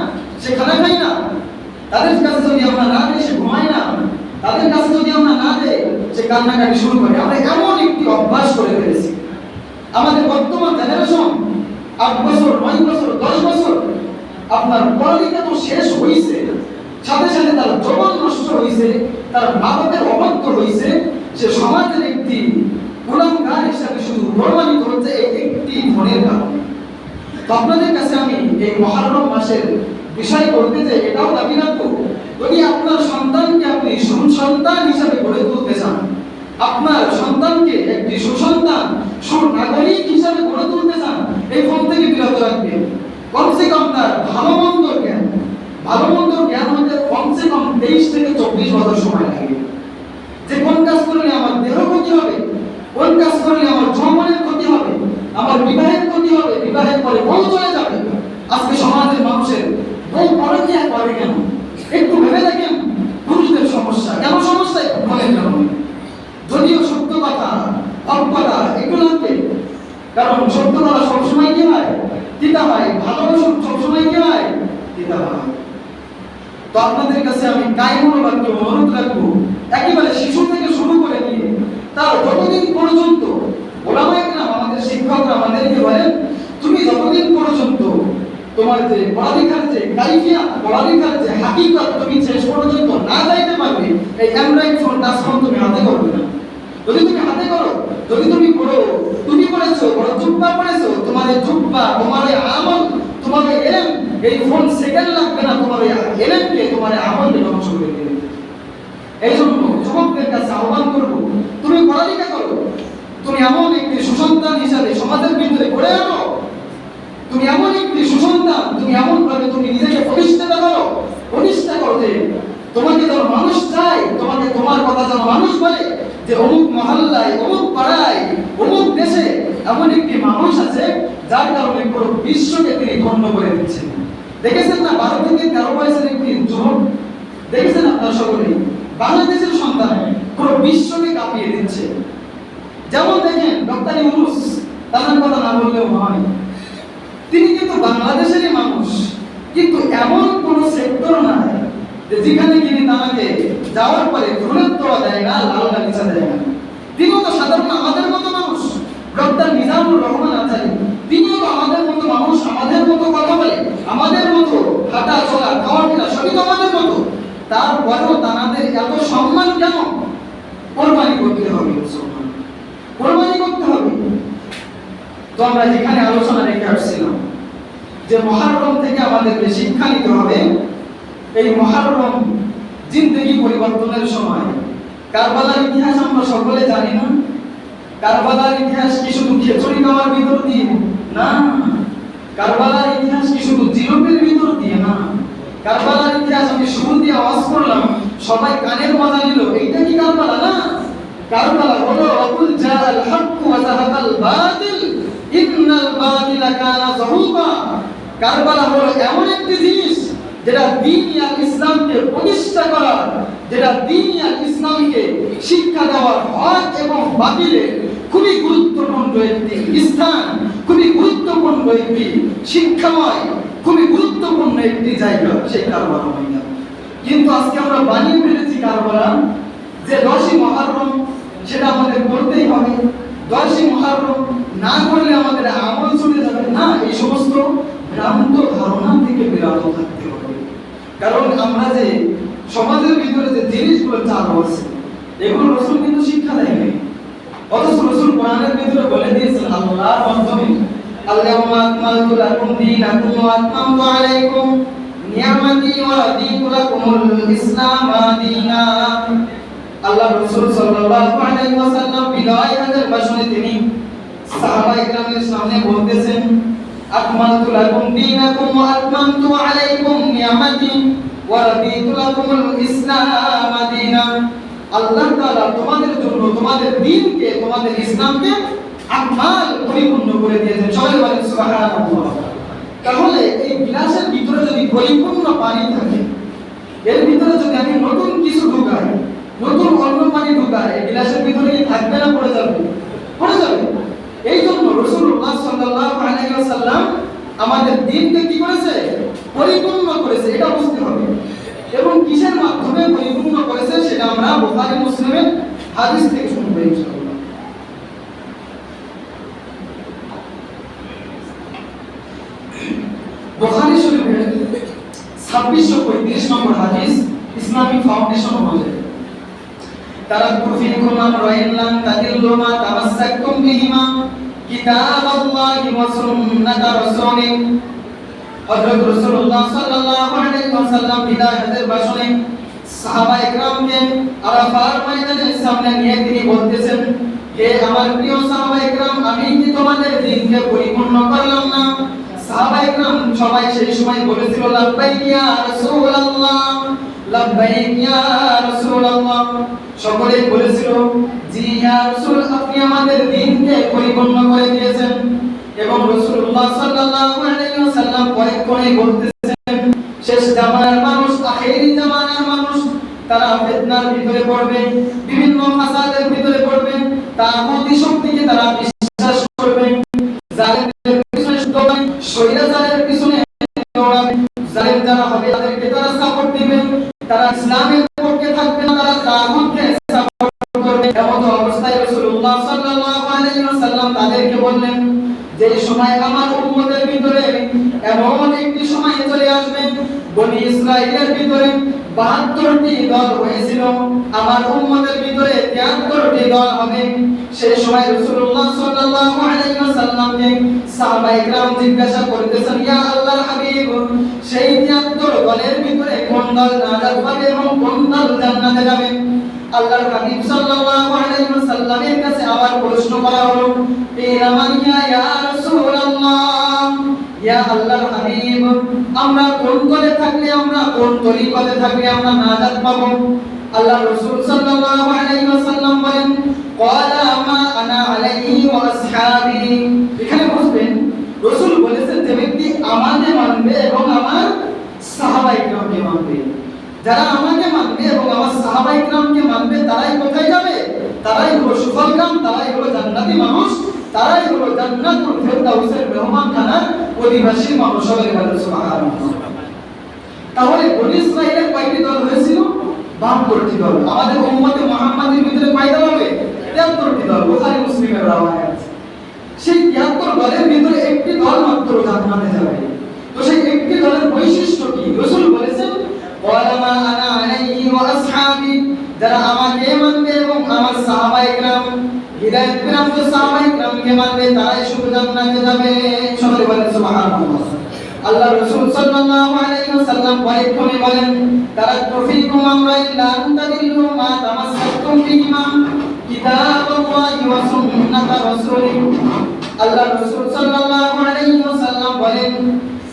সে খানা খায় না, তাদের কাছে যদি আমরা না দিই, সে ঘুমায় না, তাদের কাছে যদি আমরা না দেই, সে কান্নাকাটি শুরু করে। আমরা এমন একটি অভ্যাস করে ফেলেছি। আমাদের বর্তমান জেনারেশন 8 বছর, 9 বছর, 10 বছর আপনার পড়ালেখা তো শেষ হইছে, সাথে সাথে তার জীবন নষ্ট হইছে, তার মা-বাপের অবাধ্য হইছে, সে সমাজের একটি গুলামগার হিসাবে শুধু প্রমাণিত হচ্ছে এই একটি ফোনের কারণে। তো আপনাদের কাছে আমি এই মুহররম মাসের বিষয় বলতে চাই, এটাও দাবি রাখবো, যদি আপনার সন্তানকে আপনি সুসন্তান হিসাবে গড়ে তুলতে চান, আপনার সন্তানকে একটি সুসন্তান, সুনাগরিক হিসাবে গড়ে তুলতে চান, এই ফোন থেকে বিরত রাখবেন। কমসে কম তার ভালো মন্দর জ্ঞান হতে কমসে কম 23 থেকে 24 বছর সময় লাগে। যে কোন কাজ করলে আমার দেহ ক্ষতি হবে, কোন কাজ করলে আমার যৌবনের ক্ষতি হবে, আমার বিবাহের ক্ষতি হবে, বিবাহের পরে বউ চলে যাবে। আজকে সমাজের মানুষের বউ পরকীয়া করে কেন? একটু ভেবে দেখেন পুরুষদের সমস্যা কেন? সমস্যা ফোনের কারণে। যদিও সত্য কথা, হক কথা একটু লাগবে, কারণ সত্য কথা সবসময় কি হয়? তিতা হয়। ভালোবাসা সবসময় কি হয়? তিতা হয়। তো আপনাদের কাছে আমি কায়মনোবাক্য অনুরোধ রাখবো, একেবারে শিশু থেকে শুরু করে নিয়ে তার যতদিন পর্যন্ত ওলামায়ে কেরাম, আমাদের শিক্ষকরা আমাদেরকে বলেন, তুমি যতদিন পর্যন্ত তোমার যে পড়ালেখার যে কাইফিয়াত, পড়ালেখার যে হাকিকত তুমি শেষ পর্যন্ত না যাইতে পারবে, এই অ্যান্ড্রয়েড ফোন, টাচ ফোন তুমি হাতে করবে না। যদি তুমি হাতে করো, যদি তুমি পড়ো, তুমি পড়েছো, বড় জুব্বা পড়েছো, তোমার এই জুব্বা, তোমার এই আমল, তোমার এই ইলম, এই ফোন সেকেন্ড লাগবে না তোমার এই ইলমকে, তোমার এই আমলকে ধ্বংস করে দেবে। এই জন্য যুবকদের কাছে আহ্বান করবো, তুমি পড়ালেখা করো, তুমি এমন একটি সুসন্তান হিসাবে সমাজের ভিতরে গড়ে আনো, তুমি এমন একটি সুসন্তান, তুমি এমন ভাবে তুমি নিজেকে প্রতিষ্ঠা করো যে তোমাকে যেন মানুষ চায়, তোমাকে তোমার কথা যেন মানুষ বলে যে অমুক মহল্লায়, অমুক পাড়ায়, অমুক দেশে এমন একটি মানুষ আছে যার কারণে পুরো বিশ্বকে তিনি ধন্য করে দিচ্ছেন। দেখেছেন না 12 থেকে 13 বয়সের একটি যুবক, দেখেছেন আপনারা সকলেই, বাংলাদেশের সন্তান পুরো বিশ্বকে কাঁপিয়ে দিচ্ছে। যেমন দেখেন ডক্টর ইউনূস, তার কথা না বললেও হয়, তিনি কিন্তু বাংলাদেশেরই মানুষ, কিন্তু এমন কোন সেক্টর নাই যে যেখানে তিনি তাকে যাওয়ার পরে ফুলের তোড়া দেয় না, লাল গালিচা দেয় না। তিনিও তো সাধারণ আমাদের মতো মানুষ। ডক্টর মিজানুর রহমান আচার্য, তিনিও তো আমাদের মতো মানুষ, আমাদের মতো কথা বলে, আমাদের মতো হাঁটা চলা, খাওয়া পীড়া সবই তো আমাদের মতো। তারপরেও তাদের এত সম্মান কেন? কোরবানি করতে হবে, কোরবানি করতে হবে। তো আমরা যেখানে আলোচনা রেখে আসছিলাম যে মুহররম থেকে আমাদেরকে শিক্ষা নিতে হবে, এই মুহররম জিন্দেগি পরিবর্তনের সময়। কারবালার ইতিহাস আমরা সকলে জানি না? কারবালার ইতিহাস কি শুধু খিচুড়ি খাওয়ার ভিতর দিয়ে না, কারবালার ইতিহাস কি শুধু জিলুপের ভিতর দিয়ে না, কারবালার ইতিহাস আমি শুরু দিয়ে আওয়াজ করলাম, সবাই কানের মজা নিল, এইটা কি কারবালা না? কারবালা হলো আকুল জাআল হক ওয়া যাহাকাল বাতিল ইন্নাল বাতিলা কানা যাহুকা। কারবালা হলো এমন একটি জিনিস যেটা দ্বীন আল ইসলামকে প্রতিষ্ঠা করার, যেটা দ্বীন আল ইসলামকে শিক্ষা দেওয়ার, হক এবং বাতিলের খুবই গুরুত্বপূর্ণ একটি স্থান, খুবই গুরুত্বপূর্ণ একটি শিক্ষাময়, খুবই গুরুত্বপূর্ণ একটি জায়গা, সেই কারবালা ময়দান। কিন্তু আজকে আমরা বানিয়ে ফেলেছি কারবালা যে 10ই মুহররম, সেটা আমাদের করতেই হবে। 10ই মুহররম না করলে আমাদের আমল ছুটে যাবে না, এই সমস্ত ভ্রান্ত ধারণা থেকে বিরত থাকতে হবে। কারণ আমরা যে সমাজের ভিতরে যে জিনিসগুলো চালু আছে এগুলো রাসূল কিন্তু শিক্ষা দেয় নাই, অথচ রাসূল কোরআনের ভিতরে বলে দিয়েছেন আল্লাহর মাধ্যমে আল-ইয়াওমা আকমালতু লাকুম দীনাকুম ওয়া আতমামতু আলাইকুম নি'মাতি ওয়া রাদিতু লাকুমুল ইসলাম দীনা। আল্লাহ রাসূল সাল্লাল্লাহু আলাইহি ওয়াসাল্লাম বিদায় হজের ভাষণে তিনি সাহাবায়ে কেরামের সামনে বলতেছেন আকমালতু লাকুম দীনাকুম ওয়া আতমামতু আলাইকুম নি'মাতি ওয়া রাদিতু লাকুমুল ইসলাম দীনা। আল্লাহ তাআলা তোমাদের জন্য তোমাদের দ্বীনকে তোমাদের ইসলামকে আকমাল পরিপূর্ণ করে দিয়েছেন। সবাই বলেন সুবহানাল্লাহ। তাহলে এই গ্লাসের ভিতরে যদি পরিপূর্ণ পানি থাকে, এর ভিতরে যদি আমি নতুন কিছু ঢুকাই, নতুন অন্য পানি ঢুকাই, এই গ্লাসের ভিতরে কি থাকবে না পড়ে যাবে? পড়ে যাবে। এই জন্য রাসূলুল্লাহ সাল্লাল্লাহু আলাইহি ওয়াসাল্লাম আমাদের দ্বীনকে কি করেছে? পরিপূর্ণ করেছে, এটা বুঝতে হবে। এবং কিসের মাধ্যমে পরিপূর্ণ করেছে সেটা আমরা বুখারী মুসলিমের হাদিস থেকে শুনবো ইনশাআল্লাহ। বুখারী শরীফের 2635 নম্বর হাদিস ইসলামিক ফাউন্ডেশন অনুযায়ী তারাকতু ফীকুম আমরাইন লান তাদিল্লু মা তামাসসাকতুম বিহিমা কিতাবাল্লাহি ওয়া সুন্নাতা রাসূলিহি। হযরত রাসূলুল্লাহ সাল্লাল্লাহু আলাইহি ওয়াসাল্লাম বিদায়ের ভাষণে সাহাবায়ে কেরামকে আরাফার ময়দানের সামনে নিয়ে তিনি বলতেছেন, হে আমার প্রিয় সাহাবায়ে কেরাম, আমি কি তোমাদের দ্বীনকে পরিপূর্ণ করলাম না? সাহাবায়ে কেরাম সবাই সেই সময় বলেছিল লাব্বাইক ইয়া রাসূলুল্লাহ, লাব্বাইক ইয়া রাসূলুল্লাহ। সকলেই বলেছিল জি ইয়া রাসূল, আপনি আমাদের দ্বীনকে পরিপূর্ণ করে দিয়েছেন। এবং রাসূলুল্লাহ সাল্লাল্লাহু আলাইহি ওয়াসাল্লাম পরে বলতেছেন, শেষ জামানার মানুষ, আখেরি জামানার মানুষ তারা ফিতনার ভিতরে পড়বে, বিভিন্ন ফাসাদের ভিতরে পড়বে, তাগুতি শক্তিকে তারা বিশ্বাস করবে, জালেমের পিছনে দৌড়াবে, শয়তানের পিছনে দৌড়াবে, জালেম যারা হবে তাদেরকে তারা সাপোর্ট দিবে, তারা ইসলামের পক্ষে থাকবে না, তারা তাগুতকে সাপোর্ট করবে। এমন অবস্থায় রাসূলুল্লাহ সাল্লাল্লাহু আলাইহি ওয়াসাল্লাম তাদেরকে বললেন যে সময় আমার উম্মতের ভিতরে এমন একটি সময় চলে আসবে, বনি ইসরাইলের ভিতরে 72টি দল হয়েছিল, আমার উম্মতের ভিতরে 73টি দল হবে। সেই সময় রাসূলুল্লাহ সাল্লাল্লাহু আলাইহি ওয়াসাল্লামকে সাহাবায়ে কেরাম জিজ্ঞাসা করতেছেন, ইয়া আল্লাহর হাবিব, সেই 73 দলের ভিতরে কোন দল নাজাত পাবে এবং কোন দল জান্নাতে যাবে? আল্লাহর হাবিব সাল্লাল্লাহু আলাইহি ওয়াসাল্লামের কাছে আবার প্রশ্ন করা হলো, ইয়া রাসূলুল্লাহ, ইয়া আল্লাহর হাবিব, আমরা কোন দলে থাকলে, আমরা কোন তরিকতে থাকলে আমরা নাজাত পাবো? আল্লাহ রাসূল সাল্লাল্লাহু আলাইহি ওয়াসাল্লাম বলেন, ক্বালা মা আনা আলাইহি ওয়া আসহাবি। এখানে বুঝবেন রাসূল বলেছেন যে ব্যক্তি আমাকে মানবে এবং আমার সাহাবায়ে কেরামকে মানবে, যারা আমাকে মানবে এবং আমার সাহাবায়ে কেরামকে মানবে তারাই কোথায় যাবে? তারাই হলো সফলকাম, তারাই হলো জান্নাতি মানুষ, তারাই হলো জান্নাতুল ফেরদাউসের মেহমানখানার অধিবাসী মানুষ। সুবহানাল্লাহ। তাহলে বনি ইসরাইলের কয়টি দল হয়েছিল? 72টি দল। আমাদের উম্মতে মুহাম্মাদের ভিতরে কয় দল হবে? 73টি দল। বুখারী মুসলিমের রাওয়ায়াত। সেই 73 দলের ভিতরে একটি দল মাত্র জান্নাতে যাবে। তো সেই একটি দলের বৈশিষ্ট্য কি? রাসূল বলেছেন, ওয়ালা মা আনা আলাইহি ওয়া আসহাবি, যারা আমাকে মানবে এবং আমার সাহাবায়ে কেরাম, হিদায়াত প্রাপ্ত সাহাবায়ে কেরামকে মানবে, তারাই শুধু জান্নাতে যাবে। সবাই বলেন সুবহানাল্লাহ। আল্লাহ রাসূল সাল্লাল্লাহু আলাইহি ওয়াসাল্লাম পরীক্ষণে বলেন, তারাকতু ফীকুম আমরাইন লান তাদিল্লু মা তামাসসাকতুম বিহিমা কিতাবাল্লাহি ওয়া সুন্নাতা রাসূলিহি। আল্লাহ রাসূল সাল্লাল্লাহু আলাইহি ওয়াসাল্লাম বলেন,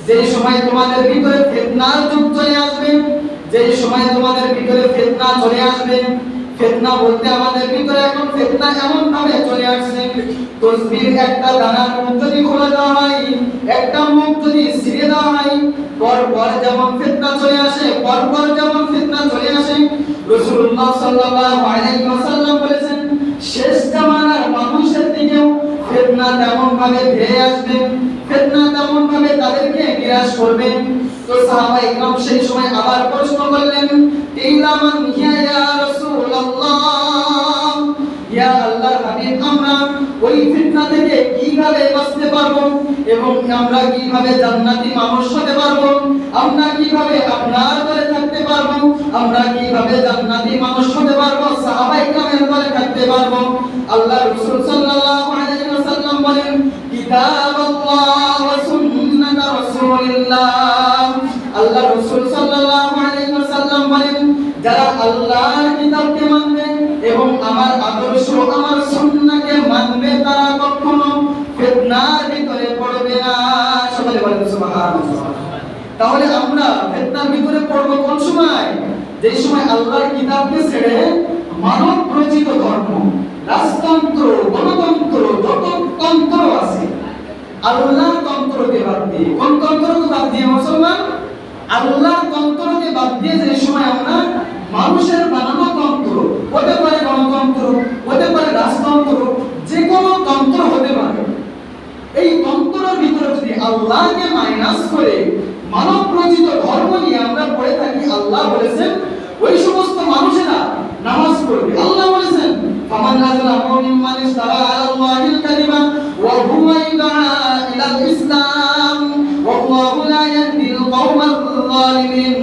যে সময় তোমাদের ভিতরে ফিতনার যুগ চলে আসবে, যে সময় তোমাদের ভিতরে ফিতনা চলে আসবে, ফিতনা বলতে আমাদের ভিতরে এখন ফিতনা এমন ভাবে চলে আসছে, তসবির একটা দানার মুখ যদি খোলা দেওয়া হয়, একটা মুখ যদি ছিঁড়ে দেওয়া হয়, পর যেমন ফিতনা চলে আসে, পর যেমন ফিতনা চলে আসে, রাসূলুল্লাহ সাল্লাল্লাহু আলাইহি ওয়াসাল্লাম বলেছেন, শেষ জামানার মানুষের দিকেও ফিতনা তেমন ভাবে ধেয়ে আসবে, ফিতনা তেমন ভাবে তাদেরকে গ্রাস করবে। তো সাহাবায়ে কেরাম সেই সময় আবার প্রশ্ন করলেন, ইলামান ইয়া রাসূলুল্লাহ, ইয়া আল্লাহর হাবিব, আমরা ওই ফিতনা থেকে কিভাবে বাঁচতে পারবো এবং আমরা কিভাবে জান্নাতি মানুষ হতে পারবো, আমরা কিভাবে আপনার দলে থাকতে পারবো, আমরা কিভাবে জান্নাতি মানুষ হতে পারবো, সাহাবায়ে কেরামের দলে থাকতে পারবো। আল্লাহ রাসূল সাল্লাল্লাহু আলাইহি ওয়াসাল্লাম বলেন, কিতাবাল্লাহ ওয়া সুন্নাত রাসূলিল্লাহ। আল্লাহ রাসূল সাল্লাল্লাহু আলাইহি ওয়াসাল্লাম বলেন, যারা আল্লাহর কিতাবকে মানবে এবং আমার আদর্শ আমার সুন্নাহকে মানবে তারা কখনো ফিতনার ভিতরে পড়বে না। সকলে বলেন সুবহানাল্লাহ। তাহলে আমরা ফিতনার ভিতরে পড়ব কোন সময়? যে সময় আল্লাহর কিতাবকে ছেড়ে মানব রচিত ধর্ম, রাজতন্ত্র, গণতন্ত্র, যত তন্ত্র আছে আল্লাহর তন্ত্রকে বাদ দিয়ে, কোন তন্ত্রকে বাদ দিয়ে মুসলমান? আল্লাহর তন্ত্রকে বাদ দিয়ে যে সময় আমরা মানুষের বানানো তন্ত্র, হতে পারে গণতন্ত্র, হতে পারে রাজতন্ত্র, যে কোনো তন্ত্র হতে পারে, এই তন্ত্রের ভিতরে যদি আল্লাহকে মাইনাস করে মানব রচিত ধর্ম নিয়ে আমরা পড়ে থাকি, আল্লাহ বলেছেন ওই সমস্ত মানুষেরা নামাজ পড়বে। আল্লাহ বলেছেন, ফামান আযলামু মিম্মান ইফতারা আলাল্লাহিল কাযিবা ওয়া হুয়া ইদআ ইলাল ইসলাম ওয়াল্লাহু লা ইয়াহদিল কওমাল যালিমিন।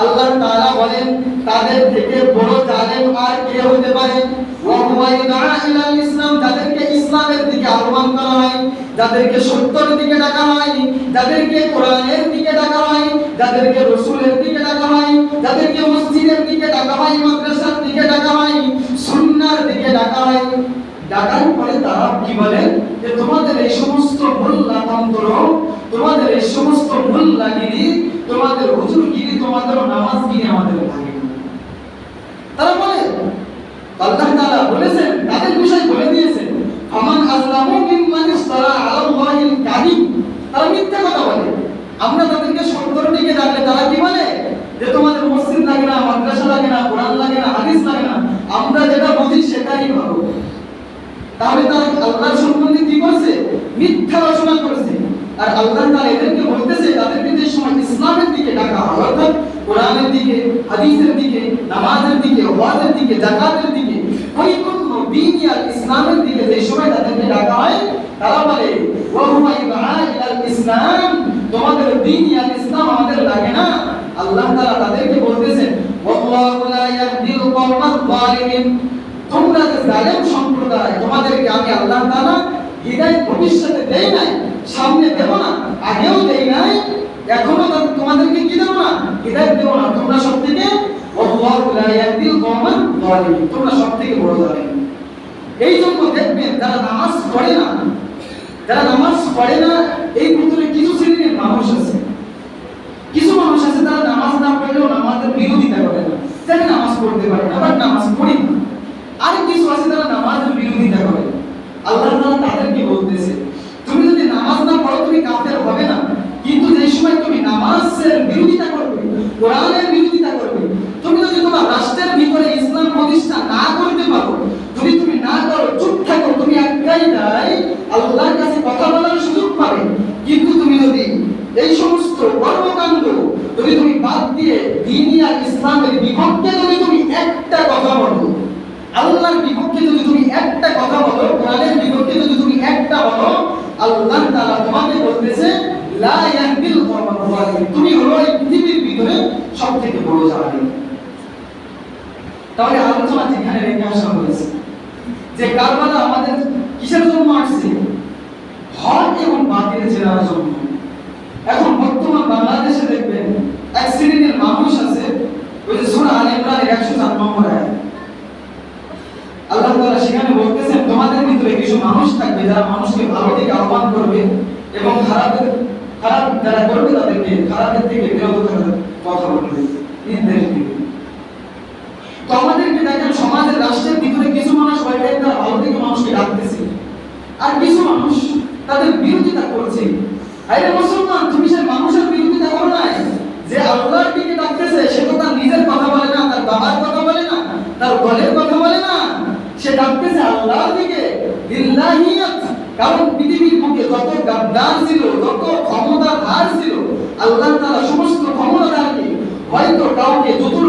আল্লাহ তাআলা বলেন, তাদের থেকে বড় জালেম আর কে হতে পারে? ওয়া হুয়া ইদআ ইলাল ইসলাম, যাদেরকে ইসলামের দিকে আহ্বান করা হয়, যাদেরকে সত্যের দিকে ডাকা হয়, যাদেরকে কোরআনের দিকে ডাকা হয়, যাদেরকে রাসূলের দিকে ডাকা হয়, যাদেরকে মসজিদের দিকে ডাকা হয়, মাদ্রাসার দিকে ডাকা হয়, সুন্নাহর দিকে ডাকা হয়। ডাকার পরে তারা কি বলে? যে তোমাদের এই সমস্ত মোল্লাতন্ত্র, তোমাদের এই সমস্ত মোল্লাগিরি, তোমাদের হুজুরগিরি, তোমাদের নামাজগিরি আমাদের লাগে না। তারা বলে, আল্লাহ তাআলা বলেছেন, তাদের বিষয় বলে দিয়েছেন, ফামান আযলামু মিম্মান ইফতারা আলাল্লাহিল কাযিব। তারা মিথ্যা কথা বলে। আমরা তাদেরকে সত্যের দিকে ডাকলে তারা কি বলে? যে তোমাদের মসজিদ লাগে না, মাদ্রাসা লাগে না, কোরআন লাগে না, হাদিস লাগে না, আমরা যেটা বুঝি সেটাই ভালো। তাহলে তারা আল্লাহর সম্বন্ধে কি করছে? মিথ্যা রচনা করেছে। আর আল্লাহ তাআলা এদেরকে বলতেছে, তাদেরকে যে সময় ইসলামের দিকে ডাকা হয়, অর্থাৎ কোরআনের দিকে, হাদিসের দিকে, নামাজের দিকে, ওয়াজের দিকে, যাকাতের দিকে, পরিপূর্ণ দ্বীন আর ইসলামের দিকে যে সময় তাদেরকে ডাকা হয়, তারা বলে ওয়া হুয়া ইদআ ইলাল ইসলাম, তোমাদের দ্বীন আর ইসলাম আমাদের লাগে না। আল্লাহ তাআলা তাদেরকে বলতেছেন, ওয়াল্লাহু লা ইয়াহদিল কওমাল যালিমিন, তোমরা যে জালেম সম্প্রদায়, তোমাদেরকে আমি আল্লাহ তাআলা হিদায়াত ভবিষ্যতে দেই নাই, সামনে দেব না, আগেও দেই নাই, এখনো তোমাদেরকে কি দেব না? হিদায়াত দেব না। তোমরা সবথেকে আল্লাহু লা ইয়াহদিল কওমাল যালিমিন, তোমরা সবথেকে বড় জালেম। এই জন্য দেখবেন যারা নামাজ পড়ে না, যারা নামাজ পড়ে না, এই ভিতরে কিছু শ্রেণীর মানুষ আছে, কিছু মানুষ আছে তারা নামাজ না পড়লেও নামাজের বিরোধিতা করে না, তারা নামাজ পড়তে পারে না, আবার নামাজ পড়ে না। আর কিছু আছে তারা নামাজের বিরোধিতা করে। আল্লাহ তাআলা তাদেরকে বলতেছে, তুমি যদি নামাজ না পড়ো তুমি কাফের হবে না, কিন্তু যে সময় তুমি নামাজের বিরোধিতা করবে, কোরআনের বিরোধিতা করবে, তুমি যদি তোমার রাষ্ট্রের ভিতরে ইসলাম প্রতিষ্ঠা না করতে পারো, যদি তুমি না করো, চুপ থাকো, তুমি একটাই নাই আল্লাহর কাছে কথা বলার সুযোগ পাবে। কিন্তু তুমি যদি এই সমস্ত কর্মকাণ্ড যদি তুমি বাদ দিয়ে দ্বীন আর ইসলামের বিপক্ষে যদি তুমি একটা কথা বলো, আল্লাহর বিপক্ষে যদি তুমি একটা কথা বলো, কোরআনের বিপক্ষে যদি তুমি একটা বলো, আল্লাহ তাআলা তোমাকে বলতেছে লা ইয়াহদিল কওমাল যালিমিন, তুমি হলো এই পৃথিবীর ভিতরে সবথেকে বড় জালেম। তাহলে আলোচনা যেখানে রেখে আসা হয়েছে যে কারবালা আমাদের কিসের জন্য আসছে? হক এবং বাতিল চেনার জন্য। এখন বর্তমান বাংলাদেশে দেখবেন এক শ্রেণীর মানুষ আছে, ওই যে সূরা আলে ইমরানের 104 নম্বর আয়াত, আল্লাহ তাআলা সেখানে বলতেছেন, তোমাদের ভিতরে কিছু মানুষ থাকবে যারা মানুষকে ভালো দিকে আহ্বান করবে এবং খারাপ যারা করবে তাদেরকে খারাপের থেকে বিরত করার কথা বলবে, নির্দেশ দিবে। তো আমাদেরকে দেখেন সমাজের, রাষ্ট্রের ভিতরে কিছু মানুষ ওইটাই তারা ভালো দিকে মানুষকে ডাকতেছে, আর কিছু মানুষ তাদের বিরোধিতা করছে। আরে মুসলমান, তুমি সেই মানুষের বিরোধিতা করো না, যে আল্লাহর দিকে ডাকতেছে সে তো তার নিজের কথা বলে না, তার বাবার কথা বলে না, তার দলের কথা বলে না, সে ডাকতেছে আল্লাহর দিকে, লিল্লাহিয়াত। কারণ পৃথিবীর বুকে যত গাদ্দার ছিল, যত ক্ষমতাধর ছিল, আল্লাহ তাআলা সমস্ত ক্ষমতাধরকে হয়তো কাউকে জুতুর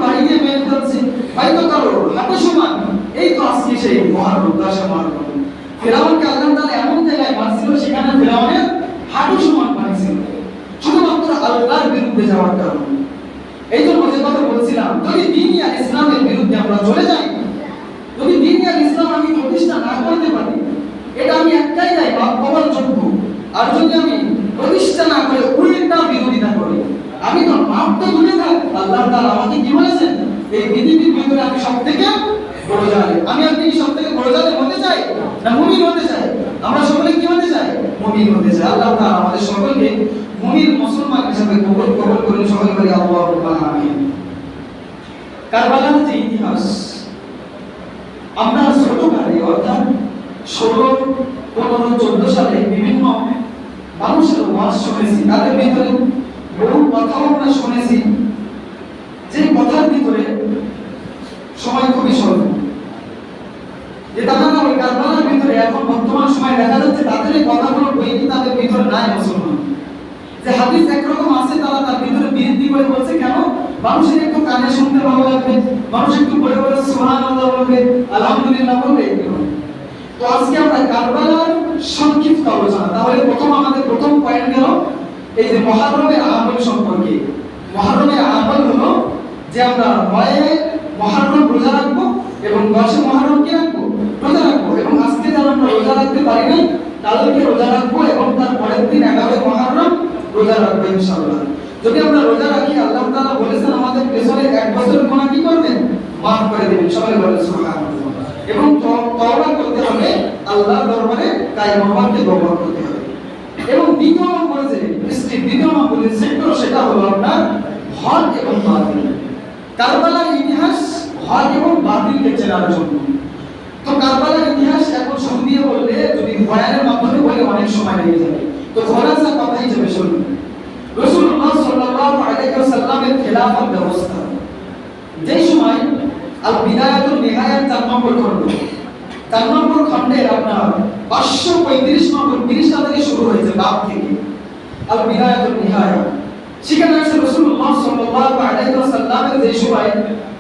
বাড়ি দিয়ে মেরে ফেলছে, হয়তো কারো হাতে সমান, এই তো আজকে সেই মহারম 10 মহারম ফেরাউনকে আল্লাহ তাআলা এমন জায়গায় মারছিল সেখানে ফেরাউনের হাঁটু সমান পানি ছিল শুধুমাত্র আল্লাহর বিরুদ্ধে যাওয়ার কারণে। এই জন্য যে কথা বলছিলাম, যদি দ্বীন আর ইসলামের বিরুদ্ধে আমরা চলে যাই, যদি দ্বীন আর ইসলাম আমি প্রতিষ্ঠা না করতে পারি, এটা আমি একটাই যাই বাপ বাবার যোগ্য। আর যদি আমি প্রতিষ্ঠা না করে উল্টা বিরোধিতা করি, আমি তো মাপ তো দূরে থাক, আল্লাহ তাআলা আমাকে কি বলেছেন, এই পৃথিবীর ভিতরে আমি সবথেকে বড় জালেম। আমি আপনি কি সবথেকে বড় জালেম হতে চাই না মুমিন হতে চাই? আমরা সকলে কি হতে চাই? মুমিন হতে চাই। আল্লাহ তাআলা আমাদের সকলকে মুমিন মুসলমান হিসেবে কবুল করুন। সকলে বলি আল্লাহুম্মা আমিন। কারবালার যে ইতিহাস আমরা ছোটকালে অর্থাৎ 16, 15, 14 সালে বিভিন্ন মানুষের ওয়াজ শুনেছি, তাদের ভিতরে বহু কথাও আমরা শুনেছি, যে কথার ভিতরে সময় খুবই স্বল্প, যে তারা ওই কারবালার ভিতরে এখন বর্তমান সময় দেখা যাচ্ছে তাদের এই কথাগুলো বই কিতাবের ভিতরে নাই মুসলমান। যে হাদিস একরকম আছে, তারা তার ভিতরে বৃদ্ধি করে বলছে কেন, মানুষের একটু কানে শুনতে ভালো লাগবে, মানুষ একটু বলে বলে সুবহানাল্লাহ বলবে, আলহামদুলিল্লাহ বলবে। তো আজকে আমরা কারবালার সংক্ষিপ্ত আলোচনা। তাহলে প্রথম পয়েন্ট গেল এই যে মুহররমের আমল সম্পর্কে। মুহররমের আমল হলো যে আমরা 9 মুহররম রোজা রাখবো এবং 10 মুহররম কি রাখবো, রোজা রাখবো। এবং আজকে যারা আমরা রোজা রাখতে পারি না, কালকে রোজা রাখবো এবং তার পরের দিন 11 মুহররম রোজা রাখবো ইনশাআল্লাহ। যদি আমরা রোজা রাখি, আল্লাহ তাআলা বলেছেন আমাদের পেছনে 1 বছরের গুনাহ কি করবেন, maaf করে দিবেন। সবাই বলেন সুবহানাল্লাহ। এবং তওবা করতে হবে, আল্লাহর দরবারে কায়েম হওয়াকে তওবা করতে হবে। এবং দ্বিতীয় নম্বর যে সেক্টর, সেটা হলো আপনার হক এবং বাতিল। কারবালার ইতিহাস হক এবং বাতিলকে চেনার জন্য। তো কারবালার ইতিহাস এখন শুরু দিয়ে বললে, যদি বয়ানের মাধ্যমে বলে অনেক সময় লেগে যাবে। তো খোলাসা কথা হিসেবে শুনুন। রাসূলুল্লাহ সাল্লাল্লাহু আলাইহি ওয়াসাল্লামের খেলাফত ব্যবস্থা, যেই সময় আল বিদায়াতুন নিহায়াত 4 নম্বর খণ্ডের আপনার 535 নম্বর পৃষ্ঠা থেকে শুরু হয়েছে, বাব থেকে আল বিদায়াতুন নিহায়াত। সেখানে আছে রাসূলুল্লাহ সাল্লাল্লাহু আলাইহি ওয়াসাল্লামের যে সময়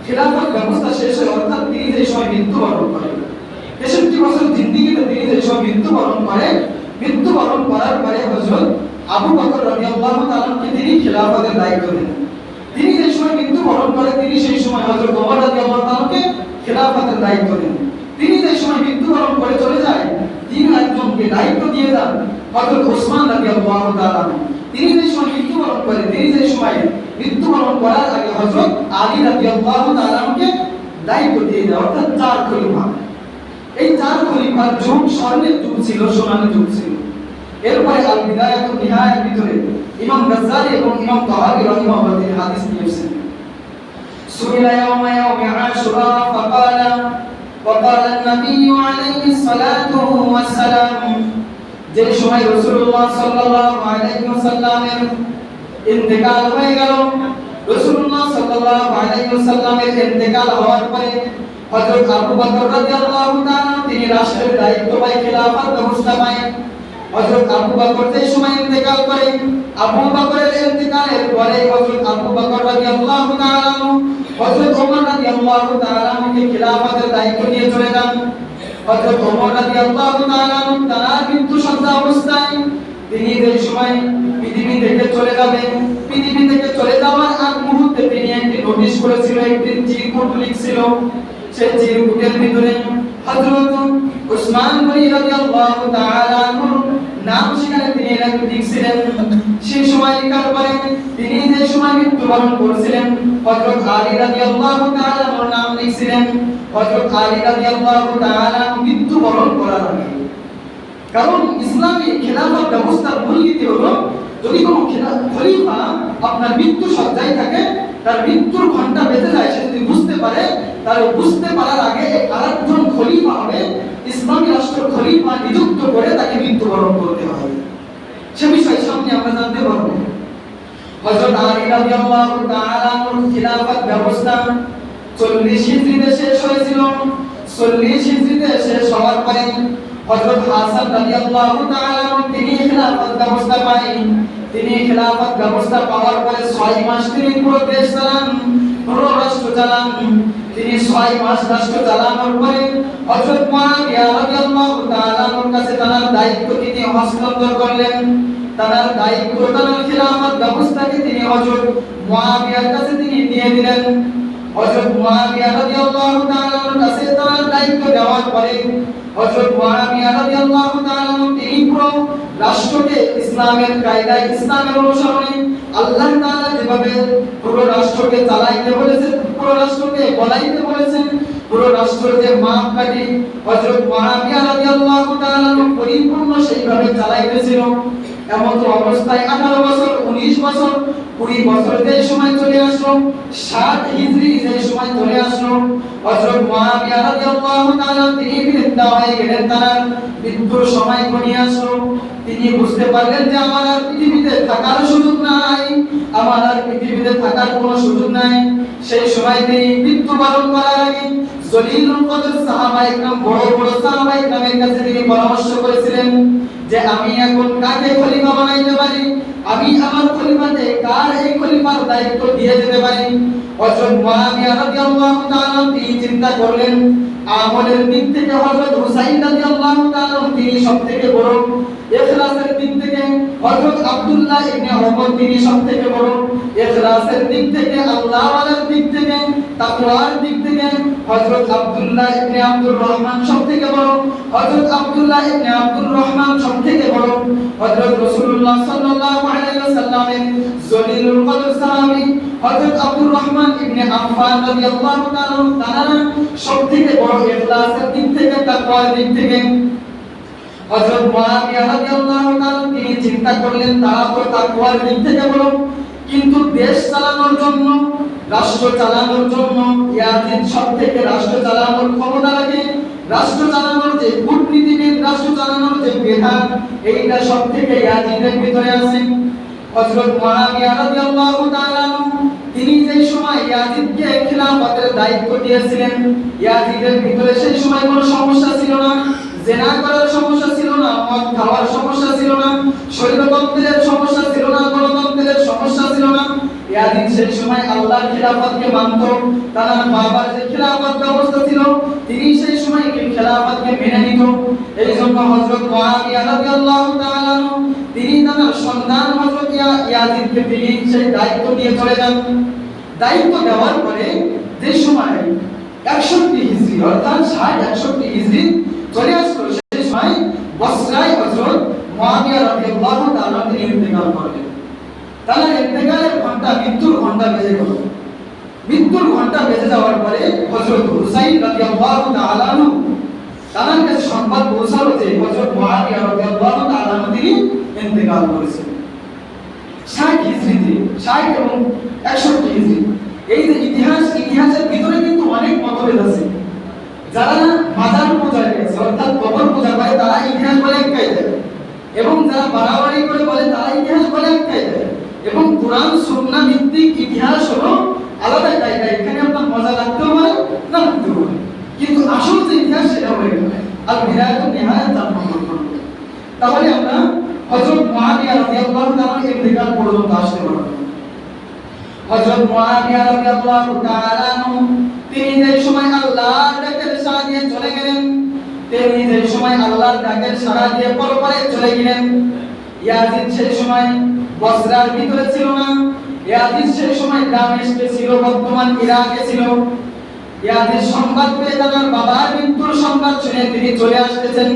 খেলাফত ব্যবস্থা শেষ হয়, অর্থাৎ তিনি যে সময় মৃত্যুবরণ করেন, 63 বছর জিন্দেগিতে তিনি যে সময় মৃত্যুবরণ করার পরে হযরত আবু বকর রাদিয়াল্লাহু তাআলাকে তিনি খেলাফতের দায়িত্ব দেন। তিনি যে সময় মৃত্যুবরণ করেন, তিনি সেই সময় হযরত ওমর রাদিয়াল্লাহু তাআলাকে খেলাফতের দায়িত্ব দেন। তিনি যে সময় মৃত্যুবরণ করে চলে যায়, তিনি একজনকে দায়িত্ব দিয়ে দেন হযরত ওসমান রাদিয়াল্লাহু তাআলা। তিনি যে সময় মৃত্যুবরণ করেন, তিনি যে সময় মৃত্যুবরণ করার আগে হযরত আলী রাদিয়াল্লাহু তাআলাকে দায়িত্ব দিয়ে দেন, অর্থাৎ 4 খলিফা। এই 4 খলিফার যুগ স্বর্ণের যুগ ছিল, সোনালী যুগ ছিল। এরপরে আল বিদায়াতুন নিহায়ার ভিতরে ইমাম গাজ্জালি এবং ইমাম তাহাবী রাহিমাহুল্লাহ তিনি হাদিস নিয়েছেন। সুইলা ইয়াউমা আশুরা ফাকালা وقال النبي عليه الصلاة والسلام, যে সময় রাসূলুল্লাহ সাল্লাল্লাহু আলাইহি ওয়াসাল্লামের ইন্তেকাল হয়ে গেল, রাসূলুল্লাহ সাল্লাল্লাহু আলাইহি ওয়াসাল্লামের ইন্তেকাল হওয়ার পরে হযরত আবু বকর রাদিয়াল্লাহু তাআলা তিনি রাষ্ট্রের দায়িত্ব পায়, খেলাফত ব্যবস্থা পায়। হযরত আবু বকর যে সময় ইন্তেকাল করে, আবু বকরের ইন্তেকালের পরে হযরত আবু বকর রাদিয়াল্লাহু তাআলা হযরত ওমর রাদিয়াল্লাহু তাআলা কে খেলাফতের দায়িত্ব নিয়ে চলে যান। হযরত ওমর রাদিয়াল্লাহু তাআলা তার মৃত্যু সজ্জা অবস্থায় তিনি যে সময় পৃথিবী থেকে চলে যাবেন, পৃথিবী থেকে চলে যাওয়ার আগ মুহূর্তে তিনি একটি নোটিশ করেছিল, একটি চিরকুট লিখছিল। সেই চিরকুটের ভিতরে হযরত উসমান গনি রাদিয়াল্লাহু তাআলা আনহুর নাম সেখানে তিনি লিখছিলেন। সেই সময় লেখার পরে তিনি যে সময় মৃত্যুবরণ করেছিলেন, হযরত আলী রাদিয়াল্লাহু তাআলা ওর নাম লিখছিলেন। হযরত আলী রাদিয়াল্লাহু তাআলা মৃত্যুবরণ করার আগে, কারণ ইসলামী খেলাফত ব্যবস্থার মূলনীতি হলো, যদি কোনো খলিফা আপনার মৃত্যু সজ্জায় থাকে, তার মৃত্যুর ঘন্টা বেঁচে যায়, সে যদি বুঝতে পারে, তাহলে বুঝতে পারার আগে আরেকজন খলিফা হবে, ইসলামী রাষ্ট্রের খলিফা নিযুক্ত করে তাকে মৃত্যুবরণ করতে হবে। সে বিষয় সামনে আমরা জানতে পারব। হযরত আলী রাদিয়াল্লাহু তাআলার খিলাফত ব্যবস্থা 40 হিজরিতে শেষ হয়েছিল। 40 হিজরিতে শেষ হওয়ার পরে হযরত হাসান রাদিয়াল্লাহু তাআলা তিনি খিলাফত ব্যবস্থা পান। তিনি খিলাফত ব্যবস্থা পাওয়ার পরে 6 মাস তিনি পুরো দেশ চালান, পুরো রাষ্ট্র চালান। তিনি 6 মাস রাষ্ট্র চালানোর পরে হযরত মুআবিয়া রাদিয়াল্লাহু তাআলা আনহুর কাছে তার দায়িত্ব তিনি হস্তান্তর করলেন। তার দায়িত্ব, তার খিলাফত ব্যবস্থাকে তিনি হযরত মুআবিয়ার কাছে তিনি দিয়ে দিলেন। হযরত মুআবিয়া রাদিয়াল্লাহু তাআলা আনহুর কাছে তার দায়িত্ব দেওয়ার পরে হযরত মুআবিয়া রাদিয়াল্লাহু তাআলা আনহু তিনি পুরো রাষ্ট্রকে ইসলামের কায়দায়, ইসলামের অনুসরণে আল্লাহ তাআলা যেভাবে পুরো রাষ্ট্রকে চালাইতে বলেছেন, পুরো রাষ্ট্রকে বলাইতে বলেছেন, পুরো রাষ্ট্রের যে মাপকাঠি হযরত মুআবিয়া রাদিয়াল্লাহু তাআলা আনহু পরিপূর্ণ সেইভাবে চালাইতেছিল। এমন অবস্থায় 18 বছর, 19 বছর, 20 বছর যে সময় চলে আসলো, 60 হিজরি যে সময় চলে আসলো, হযরত মুআবিয়া রাদিয়াল্লাহু তাআলা তিনি বৃদ্ধা হয়ে গেলেন, তার মৃত্যুর সময় ঘনিয়ে আসলো। তিনি বুঝতে পারলেন যে আমার আর পৃথিবীতে থাকার সুযোগ নাই, আমার আর পৃথিবীতে থাকার কোনো সুযোগ নাই। সেই সময় তিনি মৃত্যুবরণ করার আগে জলিলুল কদর সাহাবায়ে কেরাম, বড় বড় সাহাবায়ে কেরামের কাছে তিনি পরামর্শ করেছিলেন যে আমি এখন কাকে খলিফা বানাইতে পারি, আমি আমার খলিফাতে কার এই খলিফার দায়িত্ব দিয়ে যেতে পারি। হযরত মুআবিয়া রাদিয়াল্লাহু তাআলা তিনি চিন্তা করলেন, আমলের দিক থেকে হযরত হুসাইন রাদিয়াল্লাহু তাআলা তিনি সবথেকে বড়, ইখলাসের দিক থেকে হযরত আব্দুল্লাহ ইবনে ওমর তিনি সবথেকে বড়, ইখলাসের দিক থেকে, আল্লাহওয়ালার দিক থেকে, তাকওয়ার দিক থেকে হযরত আব্দুল্লাহ ইবনে আব্দুর রহমান সবথেকে বড়, হযরত আব্দুল্লাহ ইবনে আব্দুর রহমান সবথেকে বড়। হযরত রাসূলুল্লাহ সাল্লাল্লাহু আলাইহি ওয়াসাল্লামের জলিলুল কদর সাহাবী হযরত আব্দুর রহমান ইবনে আফফান রাদিয়াল্লাহু তাআলা তারা সবথেকে বড় ইখলাসের দিক থেকে, তাকওয়ার দিক থেকে। হযরত মুআবিয়া রাদিয়াল্লাহু তাআলা তিনি চিন্তা করলেন তারা তো তাকওয়ার দিক থেকে বড়, কিন্তু দেশ চালানোর জন্য, রাষ্ট্র চালানোর জন্য ইয়াজিদ সবথেকে রাষ্ট্র চালানোর ক্ষমতা রাখে, রাষ্ট্র চালানোর যে কূটনীতিবিদ, রাষ্ট্র চালানোর যে বিধান, এইটা সবথেকে ইয়াজিদের ভিতরে আছে। হযরত মুআবিয়া রাদিয়াল্লাহু তাআলা তিনি যেই সময় ইয়াজিদকে খিলাফতের দায়িত্ব দিয়েছিলেন, ইয়াজিদের ভিতরে সেই সময় কোনো সমস্যা ছিল না, জিনা করার সমস্যা ছিল না, মদ খাওয়ার সমস্যা ছিল না, স্বৈরতন্ত্রের সমস্যা ছিল না, গণতন্ত্রের সমস্যা ছিল না। ইয়াজিদ সেই সময় আল্লাহর খিলাফতকে মানত, তার বাবার যে খিলাফত ব্যবস্থা ছিল তিনি সেই সময় খিলাফতকে মেনে নিত। এইজন্য হযরত মুআবিয়া রাদিয়াল্লাহু তাআলা তিনি তার সন্তান হযরত ইয়াজিদকে তিনি সেই দায়িত্ব দিয়ে চলে যান। দায়িত্ব দেওয়ার পরে যে সময় 61 হিজরি অর্থাৎ 61 হিজরি চলে আসলো, সেই সময় বসরায় হযরত মুআবিয়া রাদিয়াল্লাহু তাআলা তিনি ইন্তেকাল করলেন। তার ইন্তেকালের ঘন্টা, মৃত্যুর ঘন্টা বেজে গেল। মৃত্যুর ঘন্টা বেজে যাওয়ার পরে হযরত হুসাইন রাদিয়াল্লাহু তাআলা তার কাছে সংবাদ পৌঁছালো যে হযরত মুআবিয়া রাদিয়াল্লাহু তাআলা তিনি ইন্তেকাল করেছেন 60 হিজরিতে, 60 এবং 61 হিজরি। এই যে ইতিহাসের ভিতরে কিন্তু অনেক মতভেদ আছে। যারা মাজার পূজা করে, অর্থাৎ কবর পূজা করে, তারা ইতিহাস বলে এক কায়দা, এবং যারা বাড়াবাড়ি করে বলে তারা ইতিহাস বলে এক কায়দা, এবং কোরআন সুন্নাহ ভিত্তিক ইতিহাস হলো আলাদা কায়দা। এখানে আপনার মজা লাগতেও পারে, না লাগতেও পারে, কিন্তু আসল যে ইতিহাস সেটা হয়ে গেল আর বিদায়াতুন নিহায়াত জানবো। তাহলে আমরা হযরত মুআবিয়া রাদিয়াল্লাহু তাআলা ইন্তেকাল পর্যন্ত আসতে পারব। হযরত মুআবিয়া রাদিয়াল্লাহু তাআলা তিনি যে সময় আল্লাহর ডাকের সাড়া দিয়ে চলে গেলেন, তিনি যে সময় আল্লাহর ডাকের সাড়া দিয়ে পরপরে চলে গেলেন, ইয়াজিদ সেই সময় বসরার ভিতরে ছিল না, ইয়াজিদ সেই সময় দামেস্কে ছিল, বর্তমান ইরাকে ছিল। ইয়াজিদ সংবাদ পেয়ে তার বাবার মৃত্যুর সংবাদ শুনে তিনি চলে আসতেছেন।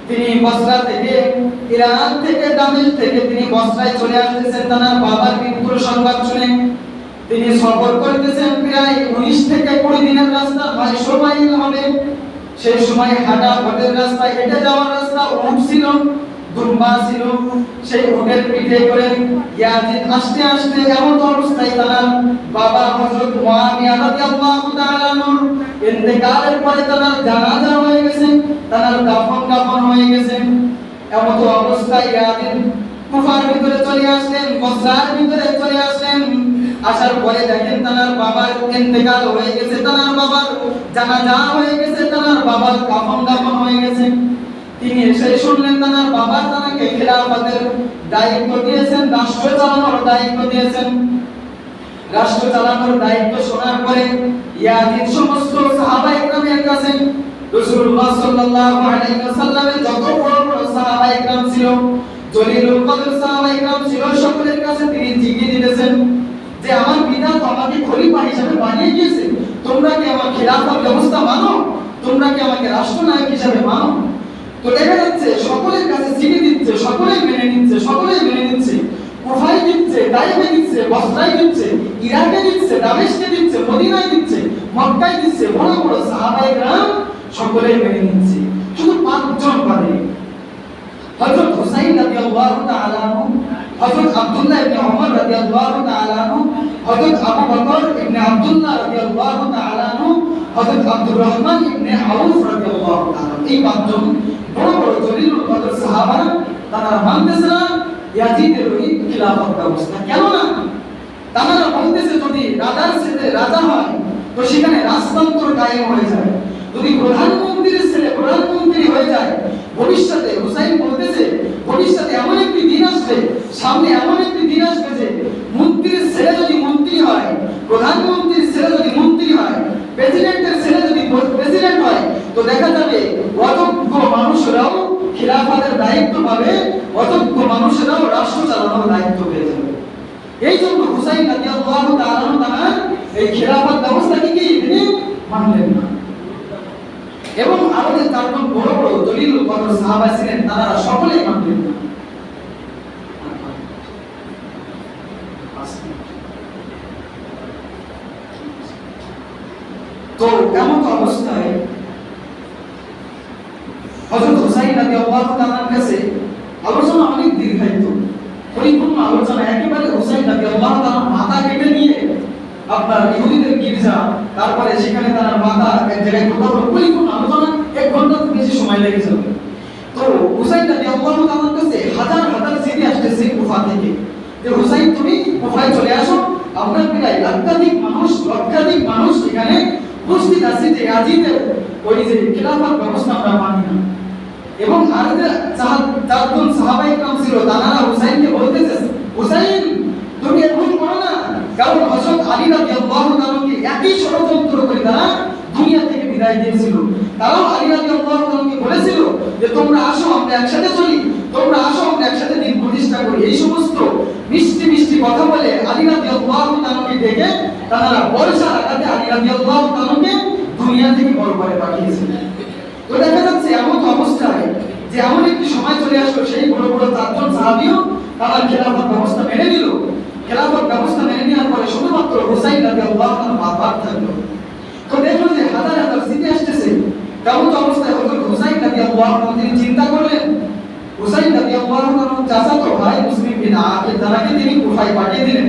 তিনি বসরা থেকে, ইরান থেকে, দামেস্ক থেকে তিনি বসরায় চলে আসতেছেন তার বাবার মৃত্যুর সংবাদ শুনে। তিনি সফর করতেছেন প্রায় 19 থেকে 20 দিনের রাস্তা, 500 মাইল হবে। সেই সময় হাঁটা পথের রাস্তা, হেঁটে যাওয়ার রাস্তা, উট ছিল, দুম্বা ছিল। সেই উটের পিঠে করে ইয়াজিদ আস্তে আস্তে এমন অবস্থায় তার বাবা হযরত মুআবিয়া রাদিয়াল্লাহু তাআলা ইন্তেকালের পরে তার জানাজা হয়ে গেছে, তার দাফন হয়ে গেছে। এমন অবস্থায় ইয়াজিদ কুফার ভিতরে চলে আসলেন, বসরার ভিতরে চলে আসলেন। আসার পরে দেখেন তার বাবার ইন্তেকাল হয়ে গেছে, তার বাবার জানাজা হয়ে গেছে, তার বাবার দাফন হয়ে গেছে। তিনি এসে শুনলেন তার বাবা তাকে খিলাফতের দায়িত্ব দিয়েছেন, রাষ্ট্র চালানোর দায়িত্ব দিয়েছেন। রাষ্ট্র চালানোর দায়িত্ব শোনার পরে ইয়াজিদ সমস্ত সাহাবায়ে কেরামের কাছে রাসূলুল্লাহ সাল্লাল্লাহু আলাইহি ওয়াসাল্লামের যত বড় বড় সাহাবায়ে কেরাম ছিল, জলিলুল কদর সাহাবায়ে কেরাম ছিল, সকলের কাছে তিনি জিজ্ঞেস দিতেছেন যে আমার পিতা তো আমাকে খলিফা হিসেবে বানিয়ে দিয়েছে, তোমরা কি আমার খিলাফত ব্যবস্থা মানো? তোমরা কি আমাকে রাষ্ট্রনায়ক হিসেবে মানো? তো দেখা যাচ্ছে সকলের কাছে চিঠি দিচ্ছে, সকলেই মেনে নিচ্ছে, সকলেই মেনে নিচ্ছে। কুফায় দিচ্ছে, তাইফে দিচ্ছে, বসরায় দিচ্ছে, ইরাকে দিচ্ছে, দামেস্কে দিচ্ছে, মদিনায় দিচ্ছে, মক্কায় দিচ্ছে, বড় বড় সাহাবায়ে কেরাম সকলেই মেনে নিচ্ছে। শুধু 5 জন বাদে হযরত হুসাইন রাদিয়াল্লাহু তাআলা আনহু, হযরত আব্দুল্লাহ ইবনে ওমর রাদিয়াল্লাহু তাআলা আনহু, হযরত আবু বকর ইবনে আব্দুল্লাহ রাদিয়াল্লাহু তাআলা আনহু, হযরত আব্দুর রহমান ইবনে আউফ রাদিয়াল্লাহু তাআলা, এই 5 জন বড় বড় জলিলুল কদর সাহাবা তারা মানতেছে না ইয়াজিদের ওই খিলাফত ব্যবস্থা। কেন না? তারা বলতেছে যদি রাজার ছেলে রাজা হয় তো সেখানে রাজতন্ত্র কায়েম হয়ে যায়, যদি প্রধানমন্ত্রীর ছেলে প্রধানমন্ত্রী হয়ে যায়, ভবিষ্যতে হুসাইন বলতেছে ভবিষ্যতে এমন একটি দিন আসবে, সামনে এমন একটি দিন আসবে যে মন্ত্রীর ছেলে যদি মন্ত্রী হয়, প্রধানমন্ত্রীর ছেলে যদি মন্ত্রী হয়, প্রেসিডেন্টের ছেলে যদি প্রেসিডেন্ট হয়, তো দেখা যাবে অযোগ্য মানুষরাও খিলাফতের দায়িত্ব পাবে, অযোগ্য মানুষরাও রাষ্ট্র চালানোর দায়িত্ব পেয়ে যাবে। এই জন্য হুসাইন রাদিয়াল্লাহু তাআলা তাআলা এই খিলাফত ব্যবস্থাকে কি তিনি মানলেন না। এবং আরো যে 4 জন বড় বড় জলিলুল কদর সাহাবা ছিলেন তারা সকলেই মানলেন না। তো এমন অবস্থায় হযরত হুসাইন রাদিয়াল্লাহু তাআলার কাছে আলোচনা অনেক দীর্ঘায়িত, পরিপূর্ণ আলোচনা, একেবারে হুসাইন রাদিয়াল্লাহু তাআলার মাথা কেটে নিয়ে আপনার ইহুদিদের গির্জা, তারপরে সেখানে তার মাথা এক জায়গায় কোথাও পরিপূর্ণ আলোচনা 1 ঘন্টার বেশি সময় লেগে যাবে। তো হুসাইন রাদিয়াল্লাহু তাআলার কাছে হাজার হাজার চিঠি আসতেছে কুফা থেকে যে হুসাইন তুমি কুফায় চলে আসো, আপনার প্রায় লক্ষাধিক মানুষ এখানে উপস্থিত আছে যে ইয়াজিদের ওই যে খিলাফত ব্যবস্থা আমরা মানি না। এবং আর যে 4 জন সাহাবায়ে কেরাম ছিল তারা হুসাইনকে বলতেছে হুসাইন তুমি এমন করো না, কারণ হযরত আলী রাদিয়াল্লাহু তাআলাকে একই ষড়যন্ত্র করে তারা দুনিয়া থেকে বিদায় দিয়েছিল। তারাও আলী রাদিয়াল্লাহু তাআলাকে বলেছিল যে তোমরা আসো আমরা একসাথে চলি, তোমরা আসো আমরা একসাথে দিন প্রতিষ্ঠা করি। এই সমস্ত মিষ্টি মিষ্টি কথা বলে আলী রাদিয়াল্লাহু তাআলাকে ডেকে তারা বর্ষার আঘাতে আলী রাদিয়াল্লাহু তাআলাকে দুনিয়া থেকে বড় করে পাঠিয়েছিল। তো দেখা যাচ্ছে এমন অবস্থায় যে এমন একটি সময় চলে আসলো সেই বড় বড় 4 জন সাহাবীও তারা খিলাফত ব্যবস্থা মেনে নিল। খিলাফত ব্যবস্থা মেনে নেওয়ার পরে শুধুমাত্র হুসাইন রাদিয়াল্লাহু তাআলা বাদ থাকলো। তো দেখলো যে হাজার হাজার চিঠি আসতেছে, তেমন অবস্থায় হযরত হুসাইন রাদিয়াল্লাহু তাআলা তিনি চিন্তা করলেন হুসাইন রাদিয়াল্লাহু তাআলার চাচাতো ভাই মুসলিম বিন আকিল তারাকে তিনি কুফায় পাঠিয়ে দিলেন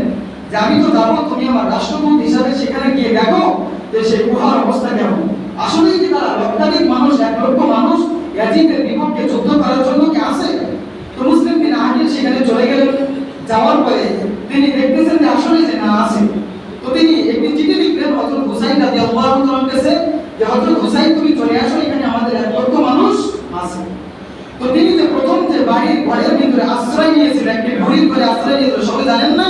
যে আমি তো যাব, তুমি আমার রাষ্ট্রদূত হিসেবে সেখানে গিয়ে দেখো যে সেই কুফার অবস্থা কেমন। আসলেই কি তারা লক্ষাধিক মানুষ, 1 লক্ষ মানুষ ইয়াজিদের বিপক্ষে যুদ্ধ করার জন্য কি আছে? তো মুসলিম বিন আকিল সেখানে চলে গেলেন। যাওয়ার পরে তিনি দেখতেছেন যে আসলে যে না আছে। তো তিনি একটি চিঠি লিখলেন হযরত হুসাইন রাদিয়াল্লাহু তাআলার কাছে যে হযরত হুসাইন তুমি চলে আসো, এখানে আমাদের 1 লক্ষ মানুষ আছে। তো তিনি যে প্রথম যে বাড়ির ঘরের ভিতরে আশ্রয় নিয়েছিলেন, একটি বুড়ির ঘরে আশ্রয় নিয়েছিল, সবাই জানেন না?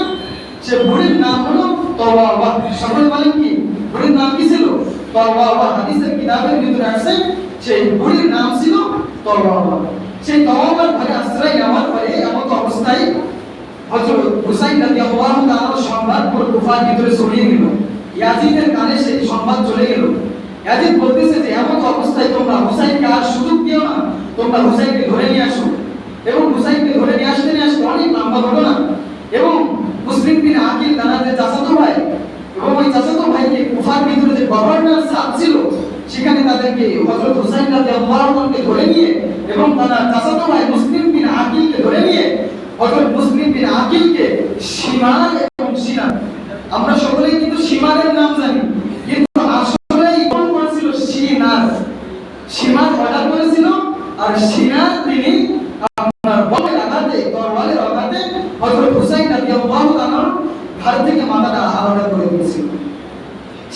সে বুড়ির নাম হলো তওয়াবা। সবাই বলেন কি বুড়ির নাম কি ছিল? তওয়াবা। হাদিসের কিতাবের ভিতরে আছে সেই বুড়ির নাম ছিল তওয়াবা। সেই তওয়াবার ঘরে আশ্রয় নেওয়ার পরে এমন অবস্থায় হযরত হুসাইন রাদিয়াল্লাহু তাআলার সংবাদ পুরো কুফার ভিতরে ছড়িয়ে গেল। ইয়াজিদের কানে সেই সংবাদ চলে গেল। ইয়াজিদ বলতেছে যে এমন অবস্থায় তোমরা হুসাইনকে আর সুযোগ দিও না, তোমরা হুসাইনকে ধরে নিয়ে আসো। এবং হুসাইনকে ধরে নিয়ে আসতে অনেক লম্বা ঘটনা। এবং মুসলিম বিন আকিল তারা যে চাচাতো ভাই, এবং ওই চাচাতো ভাইকে কুফার ভিতরে যে গভর্নর সাহেব ছিল সেখানে তাদেরকে হযরত হুসাইন রাদিয়াল্লাহু তাআলাকে ধরে নিয়ে এবং তারা চাচাতো ভাই মুসলিম বিন আকিলকে ধরে নিয়ে হযরত মুসলিম বিন আকিলকে শিমার এবং সিনার, আমরা সকলেই কিন্তু শিমারের নাম জানি, কিন্তু আসলে কোন করেছিল সিনার। শিমার অর্ডার করেছিল আর সিনার তিনি আপনার বলের আঘাতে, তরবারের আঘাতে হযরত হুসাইন রাদিয়াল্লাহু তাআলার ঘাড় থেকে মাথাটা আলাদা করে দিয়েছিল।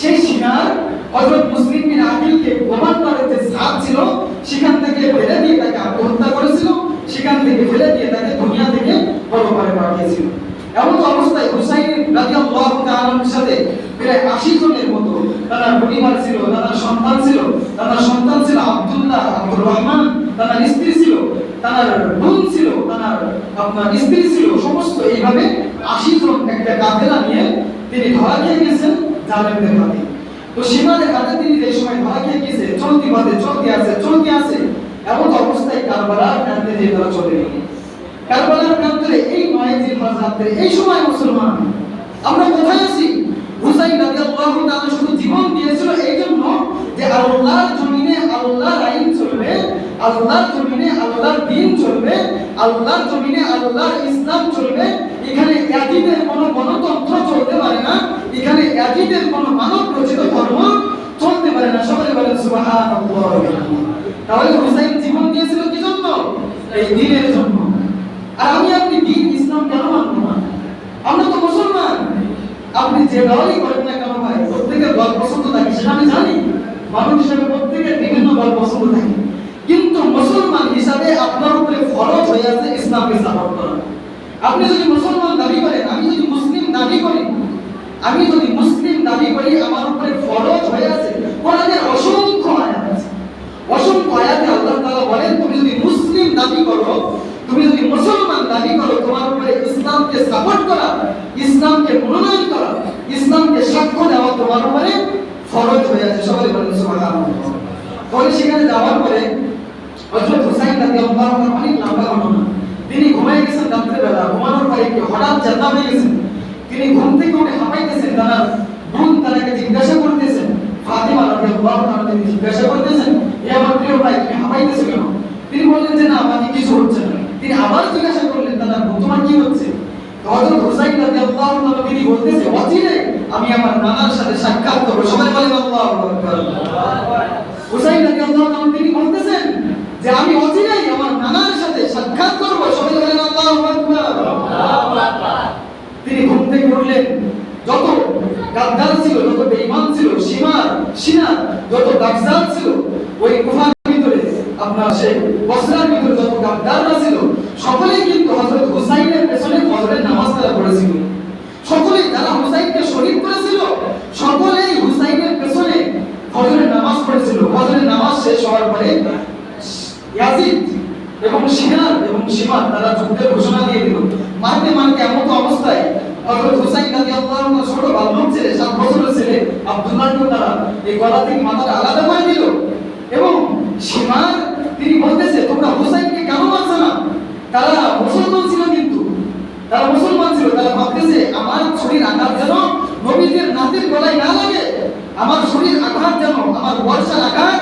সেই সিনার হযরত মুসলিম বিন আকিলকে গভর্নরের যে সাথ ছিল সেখান থেকে ফেলে দিয়ে তাকে আত্মহত্যা করেছিল, সেখান থেকে ফেলে দিয়ে তাকে দুনিয়া থেকে বড় করে পাঠিয়েছিল। এমন অবস্থায় হুসাইন রাদিয়াল্লাহু তাআলার সাথে প্রায় 80 জনের মতো তার পরিবার ছিল, তার সন্তান ছিল, তার সন্তান ছিল আব্দুল্লাহ, আব্দুর রহমান, তার স্ত্রী ছিল, তার বোন ছিল, তার আপনার স্ত্রী ছিল, সমস্ত এইভাবে 80 জন একটা কাফেলা নিয়ে তিনি ধরা খেয়ে গেছেন জালেমদের হাতে। তো সীমাদের হাতে তিনি যে সময় ধরা খেয়ে গেছে, চলতে আছে এমন অবস্থায় কারবালার প্রান্তে যে তারা চলে গেল। কারবালার প্রান্তরে এই 9 জিলহজ রাতে এই সময় মুসলমান আমরা কোথায় আছি? হুসাইন রাদিয়াল্লাহু তাআলা শুধু জীবন দিয়েছিল এই জন্য যে আল্লাহর জমিনে আল্লাহর আইন চলবে, আল্লাহর জমিনে আল্লাহর দ্বীন চলবে, আল্লাহর জমিনে আল্লাহর ইসলাম চলবে। এখানে ইয়াজিদের কোনো গণতন্ত্র চলতে পারে না, এখানে ইয়াজিদের কোনো মানব রচিত ধর্ম চলতে পারে না। সবাই বলেন সুবহানাল্লাহ। তাহলে হুসাইন জীবন দিয়েছিল কি জন্য? এই দ্বীনের জন্য। আর আমি আপনি দ্বীন ইসলাম কেন মানব না? আমরা তো মুসলমান। আপনি যে দলই করেন না কেন ভাই, প্রত্যেকের দল পছন্দ থাকে সেটা আমি জানি। মানুষ হিসেবে প্রত্যেকের বিভিন্ন দল পছন্দ থাকে, কিন্তু মুসলমান হিসাবে আপনার উপরে ফরজ হয়ে আছে ইসলামকে সাপোর্ট করা। আপনি যদি মুসলমান দাবি করেন, আমি যদি মুসলিম দাবি করি, আমার উপরে ফরজ হয়ে আছে। কোরআনের অসংখ্য আয়াত আছে, অসংখ্য আয়াতে আল্লাহ তাআলা বলেন তুমি যদি মুসলিম দাবি করো, তুমি যদি মুসলমান দাবি করো, তোমার উপরে ইসলামকে সাপোর্ট করা, ইসলামকে মনোনয়ন করা, ইসলামকে সাক্ষ্য দেওয়া তোমার উপরে ফরজ হয়ে আছে। সবাই বলেন সুবহানাল্লাহ। পরে সেখানে যাওয়ার পরে হযরত হুসাইন রাদিয়াল্লাহু আনহু অনেক লম্বা ঘটনা। তিনি ঘুমিয়ে গেছেন রাত্রেবেলা, ঘুমানোর পরে হঠাৎ জান্না হয়ে গেছেন। তিনি ঘুম থেকে উঠে হাঁপাইতেছেন, তার বোন তাকে জিজ্ঞাসা করতেছেন, ফাতিমা রাদিয়াল্লাহু তাআলা তিনি জিজ্ঞাসা করতেছেন, হে আমার প্রিয় ভাই তুমি হাঁপাইতেছো কেন? তিনি বললেন যে না আমাকে কিছু হচ্ছে না। তিনি আবার জিজ্ঞাসা করলেন তার বোন তোমার কি হচ্ছে? হযরত হুসাইন রাদিয়াল্লাহু তাআলা তিনি বলতেছে অচিরে আমি আমার নানার সাথে সাক্ষাৎ করব। সবাই বলেন আল্লাহু আকবার। হুসাইন রাদিয়াল্লাহু তাআলা তিনি বলতেছেন যে আমি অচিরেই আমার নানার সাথে সাক্ষাৎ করব। সবাই বলেন আল্লাহু আকবার। তিনি ঘুম থেকে উঠলেন, যত গাদ্দার ছিল, যত বেঈমান ছিল, সিনার যত দাজ্জাল ছিল, ওই কুফার ভিতরে আপনার সেই বসরার ভিতরে যত গাদ্দাররা ছিল, সকলেই কিন্তু হযরত হুসাইনের পেছনে ফজরের নামাজ তারা পড়েছিল। সকলেই যারা হুসাইনকে শহীদ করেছিল, সকলেই হুসাইনের পেছনে ফজরের নামাজ পড়েছিল। ফজরের নামাজ শেষ হওয়ার পরে ইয়াজিদ এবং সিনার এবং সীমার তারা যুদ্ধের ঘোষণা দিয়ে দিল। মারতে মারতে এমন অবস্থায় হযরত হুসাইন রাদিয়াল্লাহু আনহু ছোট বালক ছেলে, 7 বছরের ছেলে আব্দুল্লাহকে তারা এই গলা থেকে মাথাটা আলাদা করে দিল। এবং সীমার তিনি বলতেছে তোমরা হুসাইনকে কেন মারছো না? তারা মুসলমান ছিল, কিন্তু তারা মুসলমান ছিল, তারা ভাবতেছে আমার শরীর আঘাত যেন নবীদের নাতির গলায় না লাগে, আমার শরীর আঘাত যেন, আমার বর্ষার আঘাত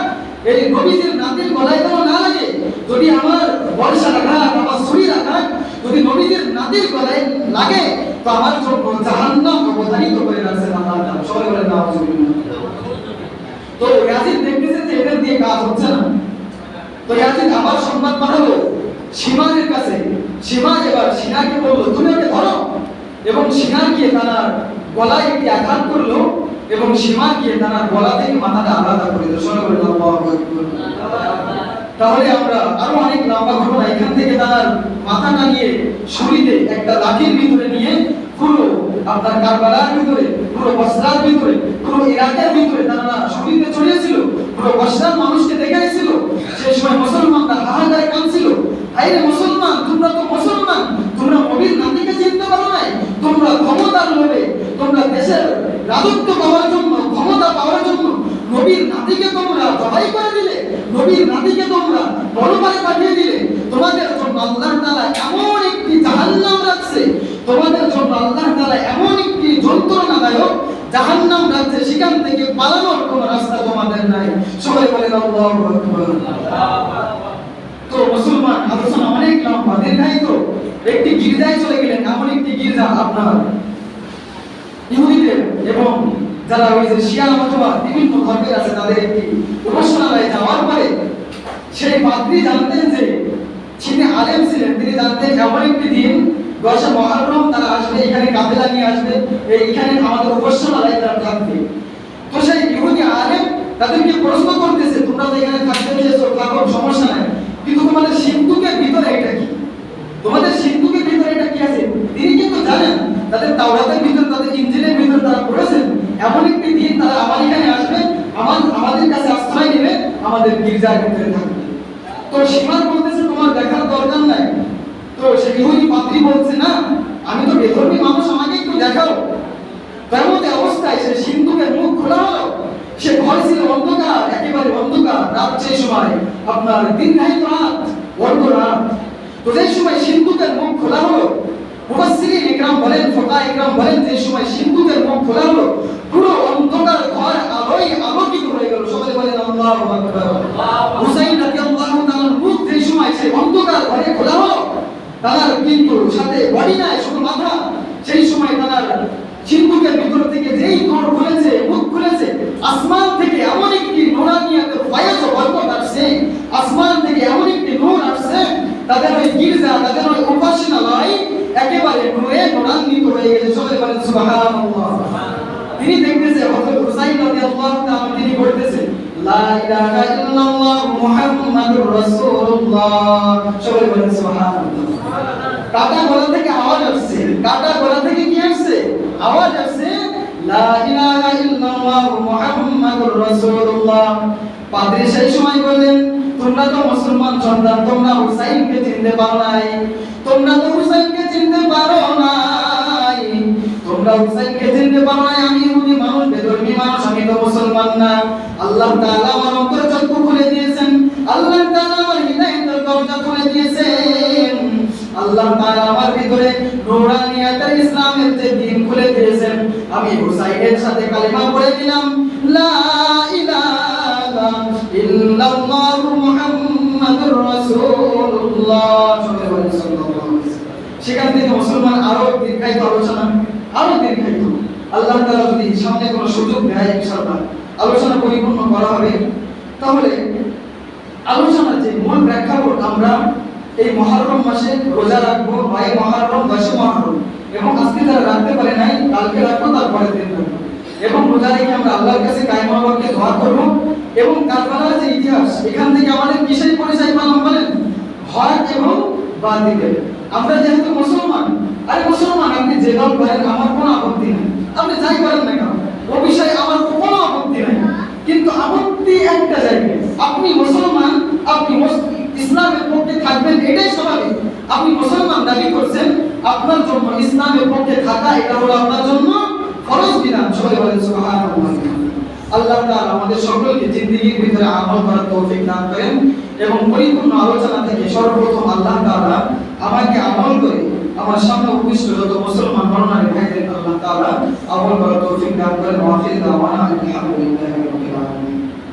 এই নবীদের নাতির গলায় যেন না লাগে। যদি আমার বর্ষার আঘাত, আমার শরীর আঘাত যদি নবীদের নাতির গলায় লাগে, তো আমার জন্য জাহান্নাম অবধারিত করে রাখছেন আল্লাহ তাআলা। সবাই বলেন নাউযুবিল্লাহ। তো ইয়াজিদ দেখতেছে যে এদের দিয়ে কাজ হচ্ছে না, তো ইয়াজিদ আবার সংবাদ পাঠালো সীমানের কাছে। সীমান এবার সিনাকে বলল তুমি ওকে ধরো, এবং সিনার গিয়ে তার গলায় একটি আঘাত করলো, এবং সীমান গিয়ে তার গলা থেকে মাথাটা আলাদা করে দিল। সবাই বলেন আল্লাহু আকবার। তাহলে আমরা আরো অনেক লম্বা ঘটনা, এখান থেকে তার মাথাটা নিয়ে ছুরিতে একটা লাঠির ভিতরে নিয়ে পুরো আপনার কারবালার ভিতরে, পুরো বসরার ভিতরে, পুরো ইরাকের ভিতরে তারা ছুরিতে চড়িয়েছিল। পুরো বসরার মানুষকে দেখাইছিল। সেই সময় মুসলমানরা হাহাকারে কাঁদছিল, আরে মুসলমান তোমরা তো মুসলমান, তোমরা নবীর নাতিকে চিনতে পারো নাই, তোমরা ক্ষমতার লোভে, তোমরা দেশের রাজত্ব পাওয়ার জন্য, ক্ষমতা পাওয়ার জন্য নবীর নাতিকে তোমরা জবাই করে দিলে, নবীর নাতিকে তোমরা বড়পারে পাঠিয়ে দিলে। তোমাদের জন্য আল্লাহ তাআলা এমন একটি জাহান্নাম রাখছে, তোমাদের জন্য আল্লাহ তাআলা এমন একটি যন্ত্রণাদায়ক জাহান্নাম রাখছে, সেখান থেকে পালানোর কোনো রাস্তা তোমাদের নাই। সবাই বলেন আল্লাহু আকবার। তো মুসলমান আলোচনা অনেক লম্বা, দীর্ঘায়িত। একটি গির্জায় চলে গেলেন, এমন একটি গির্জা আপনার ইহুদিদের এবং যারা ওই যে শিয়া অথবা বিভিন্ন ধর্মের আছে তাদের একটি উপাসনালয়ে যাওয়ার পরে সেই পাদ্রী জানতেন যে তিনি আলেম ছিলেন, তিনি জানতেন এমন একটি দিন 10 মুহররম তারা আসবে, এখানে কাফেলা নিয়ে আসবে, এইখানে আমাদের উপাসনালয়ে তারা থাকবে। তো সেই ইহুদি আলেম তাদেরকে প্রশ্ন করতেছে তোমরা তো এখানে থাকতে চেয়েছো, থাকো, সমস্যা নাই, কিন্তু তোমাদের সিন্ধুকের ভিতরে এটা কি? তোমাদের সিন্ধুকের ভিতরে এটা কি আছে? তিনি কিন্তু জানেন তাদের তাওরাতের ভিতরে, তাদের ইনজিলের ভিতরে আমাদের গির্জার ভিতরে থাকবে। তো সীমা বলতেছে তোমার দেখার দরকার নাই। তো সে ইহুদি পাদ্রী বলছে না, আমি তো বেধর্মী মানুষ, আমাকে একটু দেখাও। তেমন অবস্থায় সে সিন্ধুকের মুখ খোলা হলো। সে ঘর ছিল অন্ধকার, একেবারে অন্ধকার রাত, সেই সময় আপনার দিনধারিত রাত, অর্ধরাত। তো যে সময় সিন্ধুকের মুখ খোলা হলো, মুফাসসিরিন ইকরাম বলেন, ফুকাহা ইকরাম বলেন, যে সময় সিন্ধুকের মুখ খোলা হলো, পুরো অন্ধকার ঘর আলোয় আলোকিত হয়ে গেল। সবাই বলেন আল্লাহু আকবার। হুসাইন রাদিয়াল্লাহু তাআলার মুখ যে সময় সেই অন্ধকার ঘরে খোলা হলো, তার কিন্তু সাথে বডি নাই, শুধু মাথা। সেই সময় তার সিন্ধুকের ভিতর থেকে যেই দোর খুলেছে, মুখ খুলেছে, আসমান থেকে এমন একটি নূরানিয়াতের ফয়েজ ও বরকত আসছে, আসমান থেকে এমন একটি নূর আসছে, তাদের ওই গির্জা, তাদের ওই উপাসনালয় একেবারে নূরে নূরান্বিত হয়ে গেছে। সবাই বলেন সুবহানাল্লাহ। তিনি দেখতেছে হযরত হুসাইন রাদিয়াল্লাহু তাআলা, তিনি বলতেছে লা ইলাহা ইল্লাল্লাহ মুহাম্মাদুর রাসূলুল্লাহ। সবাই বলেন সুবহানাল্লাহ। কাটা গলা থেকে আওয়াজ আসছে, কাটা গলা থেকে কি আসছে? আওয়াজ আসছে, লা ইলাহা ইল্লাল্লাহ মুহাম্মাদুর রাসূলুল্লাহ। পাদ্রী সেই সময় বললেন, তোমরা তো মুসলমান সন্তান, তোমরা হুসাইনকে চিনতে পারো নাই, তোমরা তো হুসাইনকে চিনতে পারো নাই, তোমরা হুসাইনকে চিনতে পারো নাই। আমি ইহুদি মানুষ, বেধর্মী মানুষ, আমি তো মুসলমান না। আল্লাহ তাআলা আমার অন্তর চক্ষু খুলে দিয়েছেন, আল্লাহ তাআলা আমার হৃদয়ের দরজা খুলে দিয়েছেন, আল্লাহ তাআলা আমার ভিতরে নূরানিয়াতের ইসলামের যে দ্বীন খুলে দিয়েছেন। আমি হুসাইনের সাথে কালিমা পড়ে দিলাম, লা ইলাহা ইল্লাল্লাহ মুহাম্মাদুর রাসূলুল্লাহ। সেখান থেকে মুসলমান আরো দীর্ঘায়িত আলোচনা, আরো দীর্ঘায়িত। আল্লাহ তাআলা যদি সামনে কোনো সুযোগ দেয়, ইনশাআল্লাহ আলোচনা পরিপূর্ণ করা হবে। তাহলে আলোচনার যে মূল প্রেক্ষাপট, আমরা এই মুহররম মাসে রোজা রাখবো, 9 মুহররম, 10 মুহররম, এবং আজকে যারা রাখতে পারে নাই কালকে রাখবো, তারপরে দিন রাখবো, এবং রোজা রেখে আমরা আল্লাহর কাছে কায়মুল্লাহকে দোয়া করব। এবং কারবালার যে ইতিহাস, এখান থেকে আমাদের কিসের পরিচয় পেলাম বলেন? হক এবং বাতিলের। আমরা যেহেতু মুসলমান, আরে মুসলমান আপনি যে দল করেন আমার কোনো আপত্তি নাই, আপনি যাই করেন না কেন, ও বিষয়ে আমার কোনো আপত্তি নাই। কিন্তু আপত্তি একটা জায়গায়, আপনি মুসলমান, আপনি ইসলামের পক্ষে থাকবেন, এটাই স্বাভাবিক। আপনি মুসলমান দাবি করছেন, আপনার জন্য ইসলামের পক্ষে থাকা এটা হলো আপনার জন্য ফরজ বিধান। সবাই বলেন সুবহানাল্লাহ। আল্লাহ তাআলা আমাদের সকলকে জিন্দেগির ভিতরে আমল করার তৌফিক দান করেন, এবং পরিপূর্ণ আলোচনা থেকে সর্বপ্রথম আল্লাহ তাআলা আমাকে আমল করে আমার সামনে উপবিষ্ট যত মুসলমান বর্ণালী ভাইদের আল্লাহ তাআলা আমল করার তৌফিক দান করেন। ওয়া আখিরু দাওয়ানা আলহামদুলিল্লাহি রাব্বিল আলামিন।